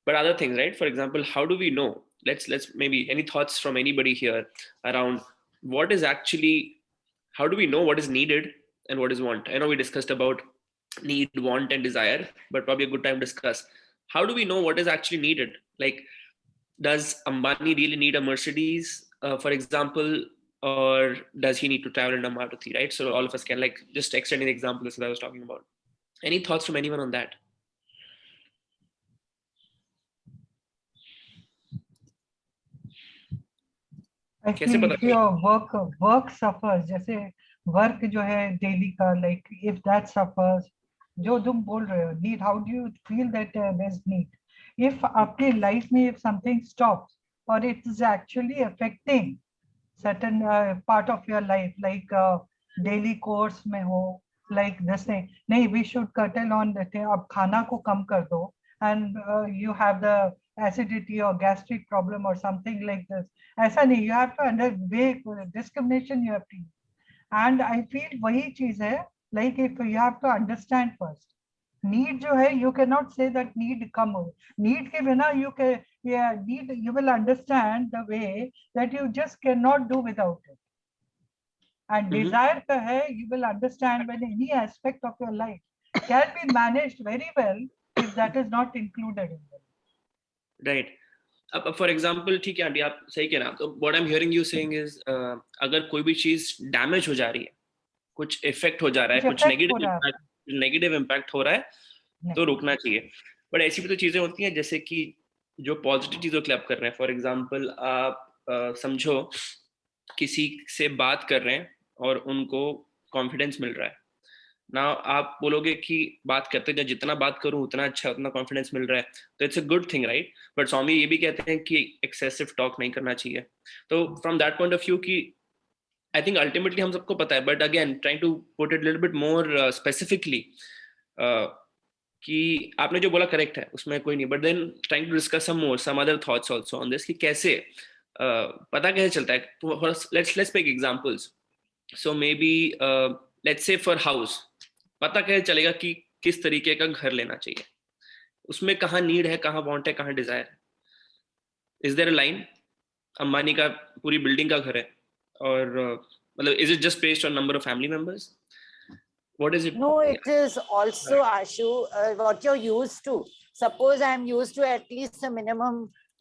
S1: but other things, right? For example, how do we know? Let's maybe any thoughts from anybody here around what is actually, how do we know what is needed and what is want? I know we discussed about need, want, and desire, but probably a good time to discuss. How do we know what is actually needed? Like, does Ambani really need a Mercedes, for example, or does he need to travel in a Maruti, right? So all of us can like just extending the example this is what I was talking about. Any thoughts from anyone on that?
S4: I feel if your work suffers, जैसे work जो है daily का, like if that suffers, जो तुम बोल रहे हो need, how do you feel that there's need? If आपके life में if something stops or it is actually affecting certain part of your life, like daily course में हो, like this thing, नहीं, we should curtail on that, अब खाना को कम कर दो, and you have the acidity or gastric problem or something like this. ऐसा नहीं, you have to underway discrimination you have to use. And I feel वही चीज है, like if you have to understand first. Need जो है, you cannot say that need कम हो. Need के बिना need, you will understand the way that you just cannot do without it. And desire का है, you will understand when any aspect of your life can be managed very well if that is not included in it.
S1: Right. For example, ठीक है aunty, आप सही कह रहे हैं. तो what I'm hearing you saying is, अगर कोई भी चीज डैमेज हो जा रही है, कुछ इफेक्ट हो जा रहा है, कुछ नेगेटिव इम्पैक्ट हो रहा है, तो रुकना चाहिए. बट ऐसी भी तो चीजें होती हैं जैसे कि जो पॉजिटिव चीजों के लिए आप कर रहे हैं. फॉर एग्जाम्पल, आप समझो किसी से बात कर रहे हैं और उनको कॉन्फिडेंस मिल रहा है ना, आप बोलोगे कि बात करते हैं, जितना बात करूं उतना अच्छा, उतना कॉन्फिडेंस मिल रहा है, तो it's a good thing, right? But Swami ये भी कहते हैं कि एक्सेसिव टॉक नहीं करना चाहिए. तो from that point of view कि आई थिंक अल्टीमेटली हम सबको पता है, but again trying to put it little bit more specifically, कि आपने जो बोला करेक्ट है, उसमें कोई नहीं, but then trying to discuss some other thoughts also on this, कि कैसे पता कैसे चलता है. Let's take examples. So maybe let's say for house, पता कैसे चलेगा कि किस तरीके का घर लेना चाहिए? उसमें कहाँ नीड है, कहाँ वांट है, कहाँ डिजायर है? Is there a line? Ambani का पूरी बिल्डिंग का घर है, और मतलब is it just based on number of family members? What is it?
S3: No, it is also, Ashu, what you're used to. Suppose I'm used to at least a minimum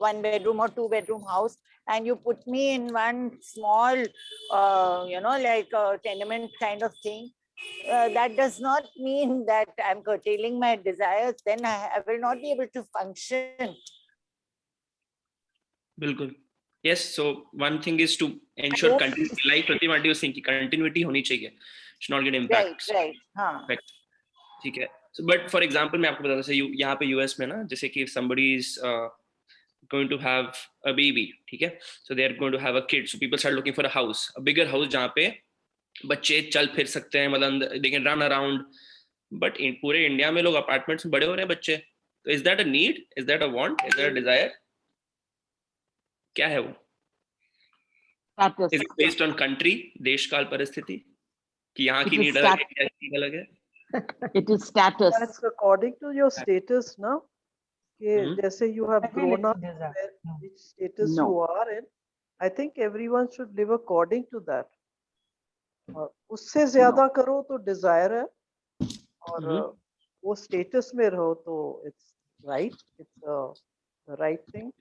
S3: 1 bedroom or 2 bedroom house, and you put me in one small, like a tenement kind of thing. That does not mean that I'm curtailing my desires. Then I will not be able to function.
S1: Bilkul. Yes. So one thing is to ensure continuity. Like Pratima was saying, continuity honi chahiye. Should not get impacts.
S3: Right. हाँ.
S1: ठीक है. So, but for example, मैं आपको बताता हूँ, यहाँ पे US में ना, जैसे कि if somebody is going to have a baby, ठीक है? So they are going to have a kid. So people start looking for a house, a bigger house, जहाँ पे बच्चे चल फिर सकते हैं, मतलब they can run around. But in पूरे इंडिया में लोग अपार्टमेंट्स में बड़े हो रहे हैं बच्चे. तो is that a need? Is that a want? Is that a desire? क्या है वो? Is it based on country, देश काल परिस्थिति, कि यहाँ की नीड अलग है?
S9: It is status.
S5: That's according to your status, no? Jैसे you have grown up, which status you are in. I think everyone should live according to that. उससे ज्यादा करो तो desire है, और वो status में रहो तो it's right. It's the right thing.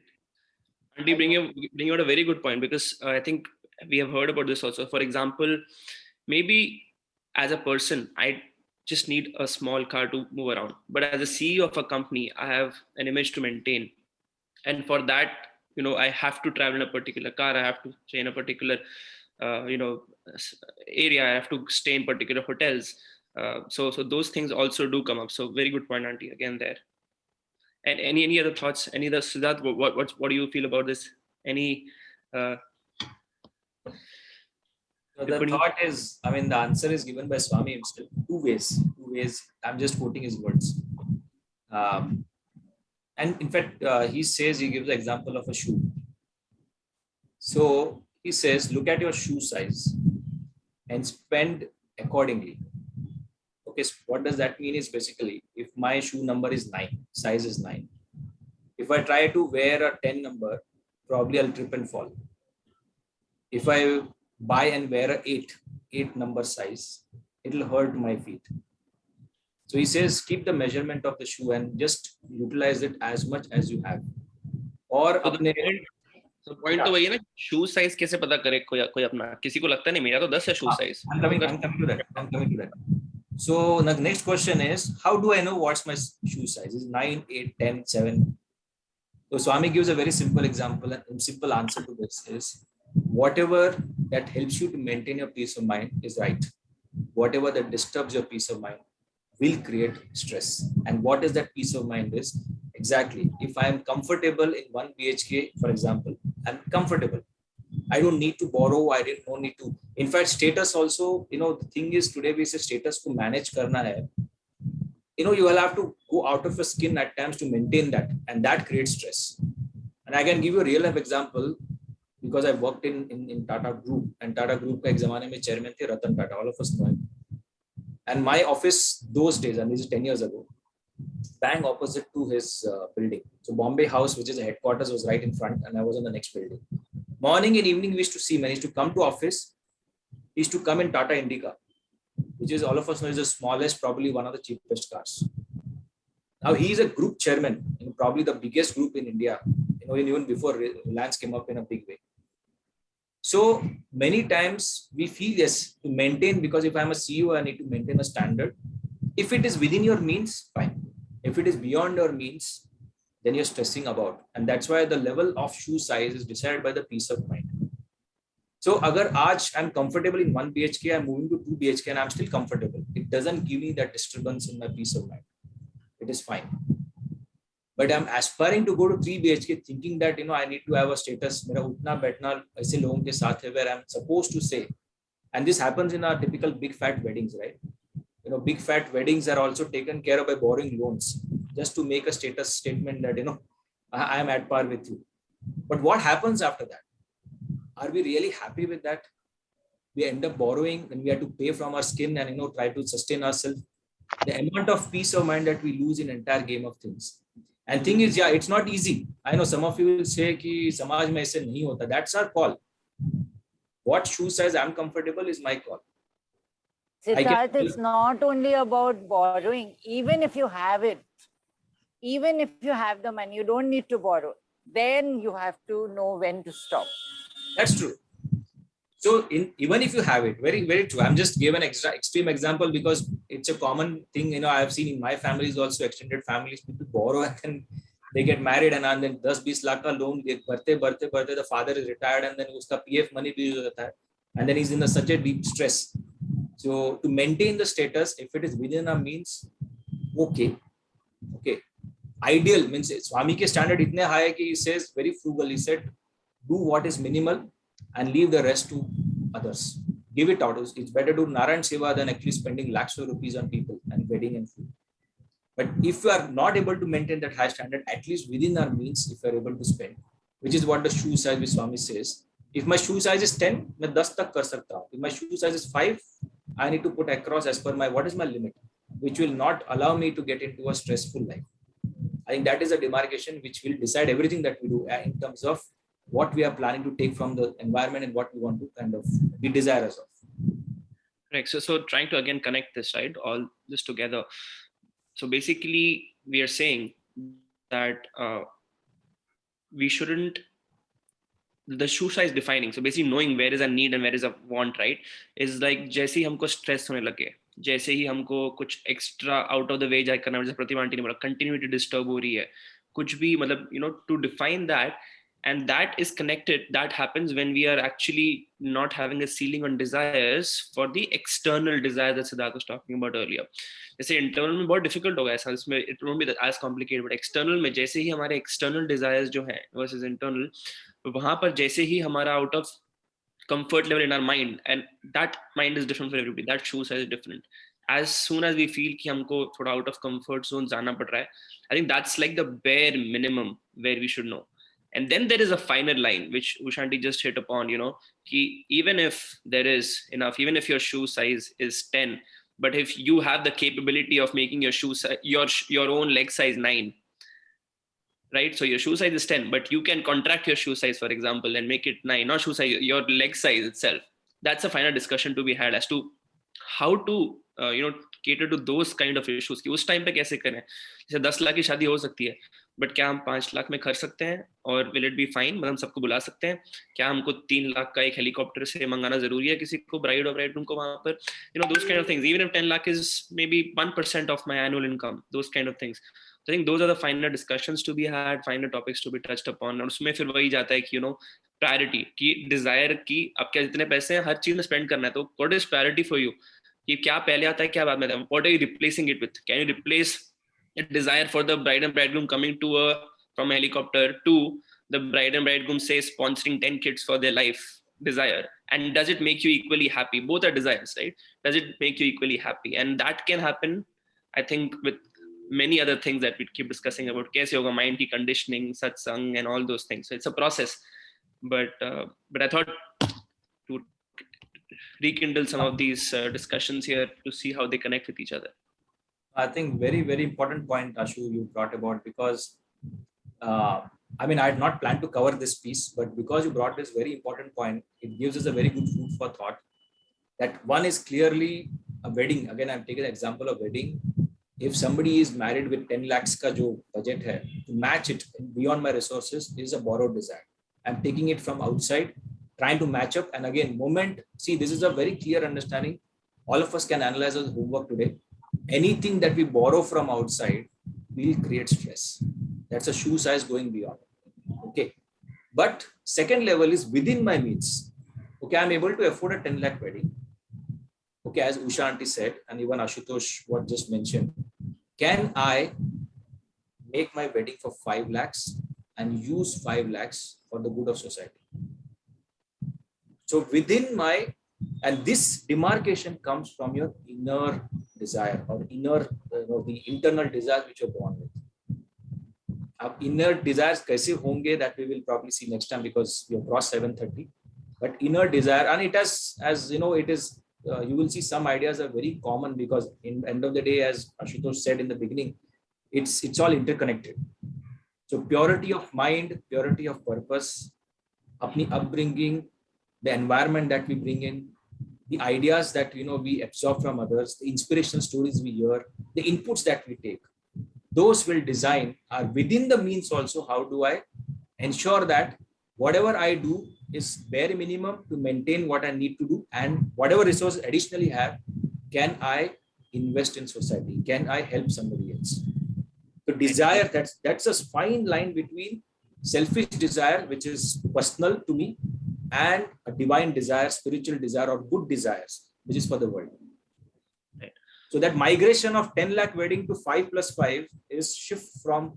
S1: Andy, bring out a very good point, because I think we have heard about this also. For example, maybe as a person, I just need a small car to move around. But as a CEO of a company, I have an image to maintain. And for that, I have to travel in a particular car. I have to stay in a particular, area, I have to stay in particular hotels. So those things also do come up. So very good point, Auntie, again there. And any other thoughts? Any other, Siddharth, what do you feel about this? Any
S2: So the thought is, I mean, the answer is given by Swami himself. Two ways. I'm just quoting his words. And in fact, he gives the example of a shoe. So he says, look at your shoe size and spend accordingly. Okay, so what does that mean is basically, if my shoe number is 9, size is 9. If I try to wear a 10 number, probably I'll trip and fall. If I buy and wear a 8 number size, it'll hurt my feet. So he says, keep the measurement of the shoe and just utilize it as much as you have. Or
S1: so point तो वही है ना, shoe size कैसे पता करे कोई अपना, किसी को लगता नहीं मेरा तो 10 है shoe size.
S2: I'm coming to that. So the next question is, how do I know what's my shoe size? Is 9, 8, 10, 7? So Swami gives a very simple example, and simple answer to this is, whatever that helps you to maintain your peace of mind is right. Whatever that disturbs your peace of mind will create stress. And what is that peace of mind is? Exactly. If I am comfortable in 1 BHK, for example, I'm comfortable. I don't need to borrow. Don't need to. In fact, status also, the thing is, today we say status to manage karna hai. You will have to go out of your skin at times to maintain that. And that creates stress. And I can give you a real life example, because I worked in Tata Group, and Tata Group ka ek zamane mein chairman the Ratan Tata, all of us know him. And my office those days, and this is 10 years ago, bang opposite to his building. So Bombay House, which is the headquarters, was right in front, and I was in the next building. Morning and evening we used to see him. When he used to come to office, he used to come in Tata Indica, which is, all of us know, is the smallest, probably one of the cheapest cars. Now he is a group chairman in probably the biggest group in India, even before Reliance came up in a big way. So many times we feel, yes, to maintain, because if I'm a CEO, I need to maintain a standard. If it is within your means, fine. If it is beyond your means, then you're stressing about. And that's why the level of shoe size is decided by the peace of mind. So agar aaj I'm comfortable in 1 BHK, I'm moving to 2 BHK and I'm still comfortable. It doesn't give me that disturbance in my peace of mind. It is fine. But I'm aspiring to go to 3 BHK thinking that, I need to have a status, mera utna baithna aise logon ke saath hai, where I'm supposed to say. And this happens in our typical big fat weddings, right? Big fat weddings are also taken care of by borrowing loans just to make a status statement that, I am at par with you. But what happens after that? Are we really happy with that? We end up borrowing and we have to pay from our skin and, try to sustain ourselves. The amount of peace of mind that we lose in entire game of things. And thing is, yeah, it's not easy. I know some of you will say ki samaj mein aise nahi hota. That's our call. What shoe size I'm comfortable is my call.
S3: Siddharth, it's not only about borrowing. Even if you have it, even if you have the money, you don't need to borrow. Then you have to know when to stop.
S2: That's true. So even if you have it, very, very true. I'm just giving an extreme example because it's a common thing. I've seen in my families also, extended families, people borrow and then they get married and then 10-20 lakh ka loan, barte, the father is retired and then uska PF money bhi ho jata hai. And then he's in such a deep stress. So to maintain the status, if it is within our means, okay. Ideal means Swami ke standard itne high hai ki he says very frugal. He said, do what is minimal and leave the rest to others. Give it out. It's better to do Narayan Seva than actually spending lakhs of rupees on people and wedding and food. But if you are not able to maintain that high standard, at least within our means, if you are able to spend, which is what the shoe size which Swami says. If my shoe size is 10, मैं 10 तक कर सकता हूँ. If my shoe size is 5, I need to put across as per what is my limit, which will not allow me to get into a stressful life. I think that is a demarcation which will decide everything that we do in terms of what we are planning to take from the environment and what we want to kind of be desirous of.
S1: Right. So trying to again connect this, right? All this together. So basically, we are saying that we shouldn't, the shoe size defining. So basically knowing where is a need and where is a want, right? Is like जैसे ही हमको stress होने लगे, जैसे ही हमको कुछ extra out of the way करना, जैसे प्रतिमा aunty ने बोला, continuity disturb हो रही है, कुछ भी मतलब, to define that And that is connected. That happens when we are actually not having a ceiling on desires for the external desire that Siddharth was talking about earlier. जैसे internal में बहुत difficult होगा ऐसा, इसमें it won't be as complicated, but external में जैसे ही हमारे external desires जो हैं versus internal, वहाँ पर जैसे ही हमारा out of comfort level in our mind, and that mind is different for everybody, that shoe size is different. As soon as we feel कि हमको थोड़ा out of comfort zone जाना पड़ रहा है, I think that's like the bare minimum where we should know. And then there is a finer line, which Ushanti just hit upon, you know, even if there is enough, even if your shoe size is 10, but if you have the capability of making your shoe size, your own leg size 9, right? So your shoe size is 10, but you can contract your shoe size, for example, and make it 9, not shoe size, your leg size itself. That's a final discussion to be had as to how to, cater to those kind of issues. कि उस time पे कैसे करें. जैसे 10 लाख की शादी हो सकती है, बट क्या हम 5 लाख में कर सकते हैं और विल इट बी फाइन, मतलब हम सबको बुला सकते हैं? क्या हमको 3 लाख का एक हेलीकॉप्टर से मंगाना जरूरी है किसी को, ब्राइड और ब्राइडरूम को वहां पर? Those kind of things. Even if 10 lakh is maybe 1% of my annual income, those kind of things. So I think those are the finer discussions to be had, finer topics to be touched upon. और उसमें फिर वही जाता है कि priority की, Dzire की, अब क्या जितने पैसे हैं हर चीज में स्पेंड करना है, तो what is priority for you? कि क्या पहले आता है, क्या बाद में आता है? What are you replacing it with? Can you replace a desire for the bride and bridegroom coming to from a helicopter to the bride and bridegroom, say, sponsoring 10 kids for their life desire? And does it make you equally happy? Both are desires, right? Does it make you equally happy? And that can happen, I think, with many other things that we keep discussing about kaise hoga, mind ki conditioning, satsang, and all those things. So it's a process. But I thought to rekindle some of these discussions here to see how they connect with each other.
S2: I think very, very important point, Ashu, you brought about, because I had not planned to cover this piece, but because you brought this very important point, it gives us a very good food for thought. That one is clearly a wedding. Again, I'm taking the example of wedding. If somebody is married with 10 lakhs ka jo budget hai, to match it beyond my resources is a borrowed desire. I'm taking it from outside, trying to match up. And again, this is a very clear understanding. All of us can analyze our homework today. Anything that we borrow from outside will create stress. That's a shoe size going beyond. Okay. But second level is within my means. Okay, I'm able to afford a 10 lakh wedding. Okay, as Usha aunty said, and even Ashutosh what just mentioned, can I make my wedding for 5 lakhs and use 5 lakhs for the good of society? So within my, and this demarcation comes from your inner desire or inner, the internal desires which you're born with. Ab inner desires kaise honge, that we will probably see next time, because we have crossed 7:30. But inner desire, and it has, as you know, it is, you will see some ideas are very common, because in end of the day, as Ashutosh said in the beginning, it's all interconnected. So purity of mind, purity of purpose, apni upbringing, the environment that we bring in, the ideas that we absorb from others, the inspirational stories we hear, the inputs that we take, those will design are within the means also. How do I ensure that whatever I do is bare minimum to maintain what I need to do, and whatever resources additionally have, can I invest in society? Can I help somebody else? So desire, that's a fine line between selfish desire, which is personal to me, and a divine desire, spiritual desire, or good desires, which is for the world. Right. So that migration of 10 lakh wedding to 5 plus 5 is shift from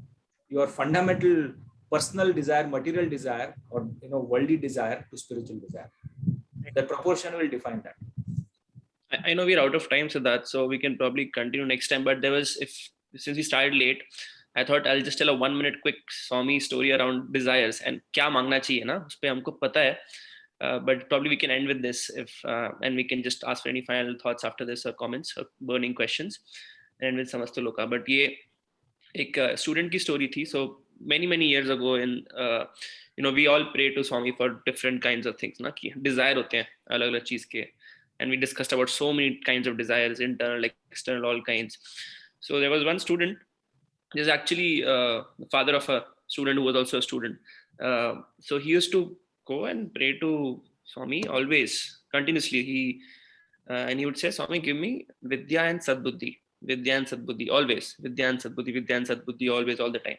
S2: your fundamental personal desire, material desire, or worldly desire to spiritual desire. The proportion will define that.
S1: I know we're out of time, Siddharth, so we can probably continue next time. But since we started late, I thought I'll just tell a 1-minute quick Swami story around desires and क्या मांगना चाहिए ना, उस पे हमको पता है. But probably we can end with this and we can just ask for any final thoughts after this, or comments or burning questions, and with Samastu Loka. But ये एक student की story थी. So many years ago, in we all pray to Swami for different kinds of things ना, कि desire होते हैं अलग-अलग चीज के, and we discussed about so many kinds of desires, internal, external, all kinds. So there was one student. This is actually the father of a student who was also a student. So he used to go and pray to Swami always, continuously. And he would say, Swami, give me Vidya and Sadbuddhi. Vidya and Sadbuddhi, always. Vidya and Sadbuddhi, Vidya and Sadbuddhi, always, all the time.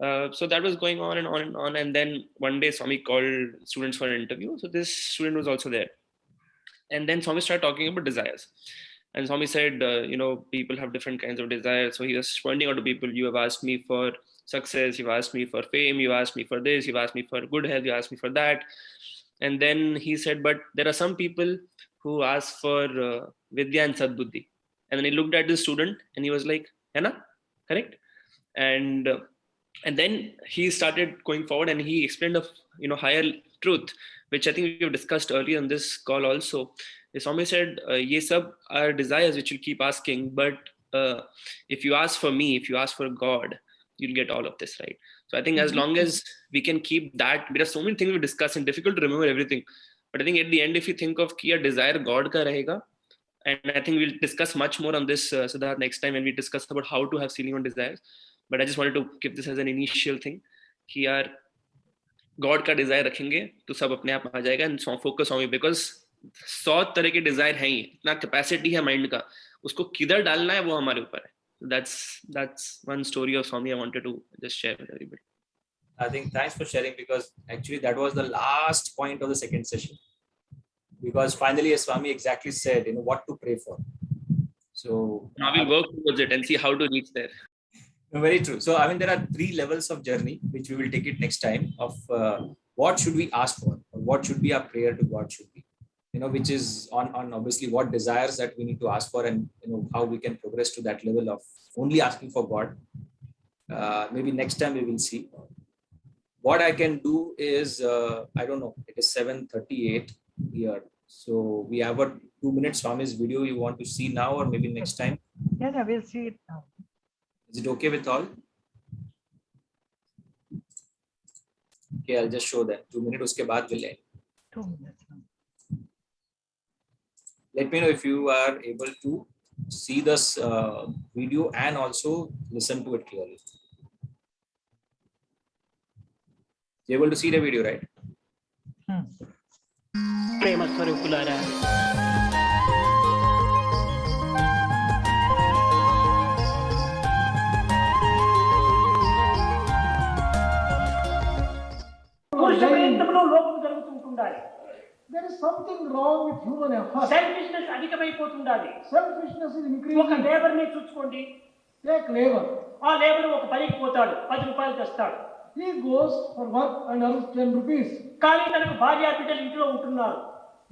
S1: So that was going on and on and on. And then one day Swami called students for an interview. So this student was also there. And then Swami started talking about desires. And Swami said, people have different kinds of desires. So he was pointing out to people, you have asked me for success, you've asked me for fame, you asked me for this, you've asked me for good health, you asked me for that. And then he said, but there are some people who ask for Vidya and Sadbuddhi. And then he looked at the student and he was like, Hena, correct? And then he started going forward and he explained a higher truth, which I think we have discussed earlier in this call also. Swami said, ye sab are desires which you keep asking, but if you ask for me, if you ask for God, you'll get all of this, right? So I think as long as we can keep that, there are so many things we discuss and difficult to remember everything. But I think at the end, if you think of ki desire God ka rahega, and I think we'll discuss much more on this, Siddharth, next time when we discuss about how to have ceiling on desires. But I just wanted to give this as an initial thing कि यार God का desire रखेंगे तो सब अपने आप आ जाएगा and focus on it because 100 तरह के desire हैं ही, इतना capacity है mind का, उसको किधर डालना है वो हमारे ऊपर है. That's one story of Swami I wanted to just share with everybody.
S2: I think thanks for sharing, because actually that was the last point of the second session. Because finally, as Swami exactly said, what to pray for. So
S1: now we'll work towards it and see how to reach there.
S2: Very true. So, there are 3 levels of journey, which we will take it next time, of what should we ask for, or what should be our prayer to God should be, which is on obviously what desires that we need to ask for, and, how we can progress to that level of only asking for God. Maybe next time we will see. What I can do is, I don't know, it is 7:38 here. So we have a 2 minutes Swami's video you want to see now, or maybe next time?
S4: Yes, I will see it now.
S2: Is it okay with all? Okay, I'll just show that. 2 minutes, uske baad will end.
S4: 2 minutes.
S2: Let me know if you are able to see this video and also listen to it clearly. You're able to see the video, right?
S10: ప్రేమ స్వరూపులారా, పురుష ప్రయత్నంలో లోపం జరుగుతుంటుండాలి.
S11: There is something wrong with human effort.
S10: Selfishness అధికమైపోతుండాలి.
S11: Selfishness is increasing.
S10: ఒక labour ని చూసుకోండి.
S11: Take labor.
S10: ఆ లేబర్ ఒక పనికి పోతాడు, 10 రూపాయలు తెస్తాడు.
S11: He goes for work and earns 10 rupees.
S10: కానీ తనకు భార్య బిడ్డలు ఇంట్లో ఉంటున్నారు.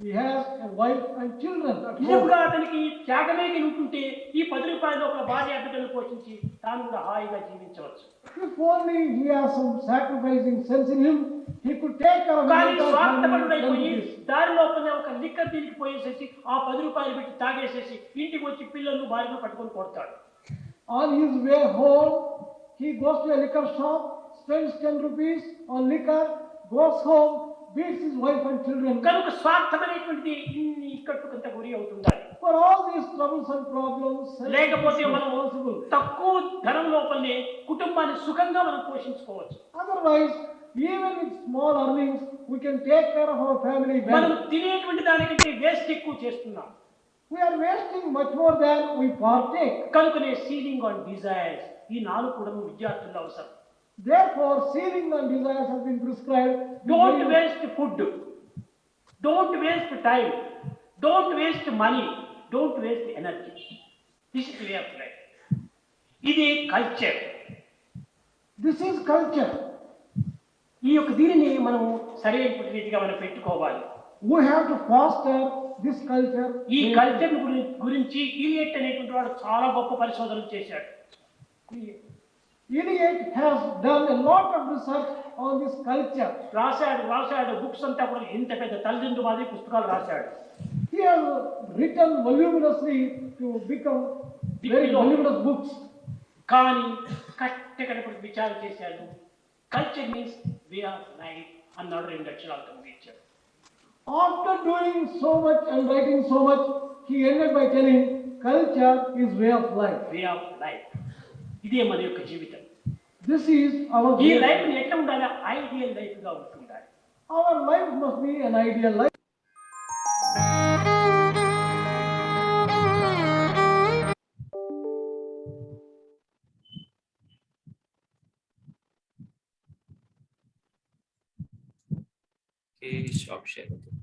S11: He has a wife and children.
S10: నిజంగా అతనికి త్యాగమే ఉంటుంటే ఈ 10 రూపాయలు ఒక భార్య బిడ్డలు పోషించి తాను కూడా హాయిగా జీవించవచ్చు.
S11: If only he has some sacrificing sense in him, he could take care of
S10: కానీ స్వార్థపరుడైపోయి దారిలోపనే ఒక లిక్కర్ దీనికి పోయేసేసి ఆ 10 రూపాయలు పెట్టి తాగేసేసి ఇంటికి వచ్చి పిల్లలను భార్యను పట్టుకొని కొడతాడు.
S11: On his way home, he goes to a liquor shop, spends 10 rupees on liquor, goes home, beats his wife and children.
S10: కనుక స్వార్థమైనటువంటి ఇన్ని ఇక్కట్టుకంత గురి అవుతుండాలి.
S11: For all these troubles and problems,
S10: లేకపోతే మనం తక్కువ ధనం లోపలనే కుటుంబాన్ని సుఖంగా మనం పోషించుకోవచ్చు.
S11: Otherwise, even with small earnings, we can take care of our family well.
S10: మనం తినేటువంటి దానికంటే వేస్ట్ ఎక్కువ చేస్తున్నాం.
S11: We are wasting much more than we partake.
S10: కనుకనే సీలింగ్ ఆన్ డిజైర్స్ ఈ 4 కూడా విద్యార్థుల అవసరం.
S11: Therefore, ceiling on desires has been prescribed.
S10: Don't waste food. Don't waste time. Don't waste money. Don't waste energy. This is way of life. ఇది culture.
S11: This is culture.
S10: ఈ యొక్క దీనిని మనం సరైన రీతిగా మనం పెట్టుకోవాలి.
S11: We have to foster this culture.
S10: ఈ కల్చర్ గురించి ఈలియట్ అనేటువంటి వాడు చాలా గొప్ప పరిశోధనలు చేశాడు.
S11: Eliot has done a lot of research on this culture.
S10: రాశాడు బుక్స్ అంతా కూడా ఇంత పెద్ద తల్లిదండ్రులు మాది పుస్తకాలు రాశాడు.
S11: He has written voluminously to become very voluminous books.
S10: కానీ కట్టకడపడి విచారం చేశాడు. Culture means way of life అన్నాడు. 2 అక్షరాలతో ముగించాడు.
S11: After doing so much and writing so much, he ended by telling culture is way of life.
S10: Way of life. ఇదే మన యొక్క జీవితం.
S11: This is our
S10: ఈ లైఫ్ ఎట్లా ఉండాలి? ఐడియల్ లైఫ్ గా ఉండాలి.
S11: Our life must be an ideal life.
S2: Okay, stop share. Okay.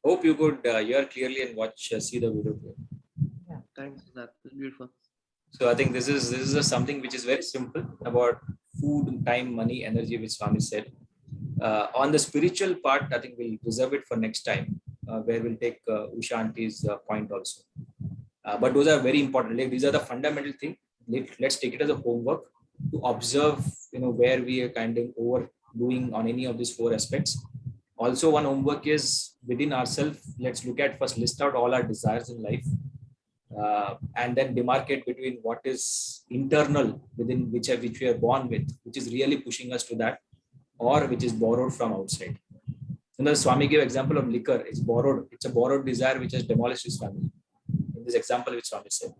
S2: Hope you could hear clearly and watch, see the video.
S1: Thanks for that. It's beautiful.
S2: So I think this is something which is very simple about food, time, money, energy, which Swami said. On the spiritual part, I think we'll reserve it for next time, where we'll take Usha Auntie's point also. But those are very important. Like, these are the fundamental thing. Let's take it as a homework to observe, where we are kind of overdoing on any of these 4 aspects. Also, one homework is within ourselves. Let's look at first, list out all our desires in life, and then demarcate between what is internal within which we are born with, which is really pushing us to that, or which is borrowed from outside. The Swami gave example of liquor. It's borrowed. It's a borrowed desire which has demolished his family. In this example, which Swami said.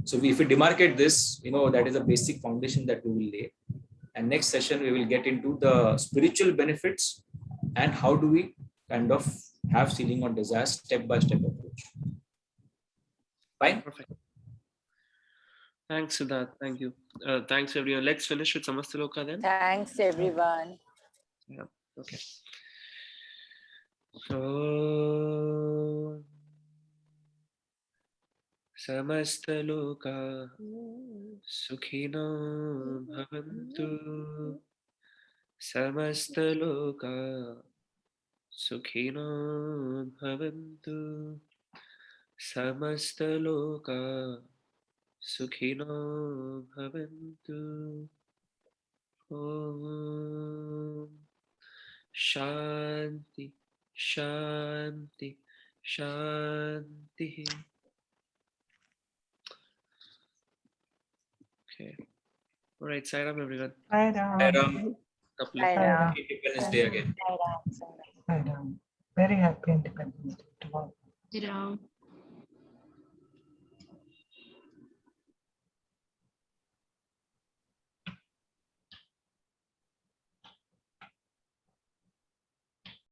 S2: So if we demarcate this, that is a basic foundation that we will lay. And next session, we will get into the spiritual benefits and how do we kind of have ceiling on desires, step-by-step approach. Fine?
S1: Perfect. Thanks, Siddharth. Thank you. Thanks, everyone. Let's finish with Samastaloka then.
S3: Thanks, everyone.
S1: Yeah. Okay. So, Samastaloka Sukhino Bhavantu. Samastaloka Sukhino Bhavantu. Samastaloka Sukhino Bhavantu. Om Shanti, Shanti, Shanti. Okay. All right, Sairam, everyone.
S4: Bye, Ram.
S2: Ram.
S3: Bye, Ram.
S2: Happy Independence Day again.
S3: Bye, Ram.
S4: Bye, Ram. Very happy Independence Day to all.
S7: Ram.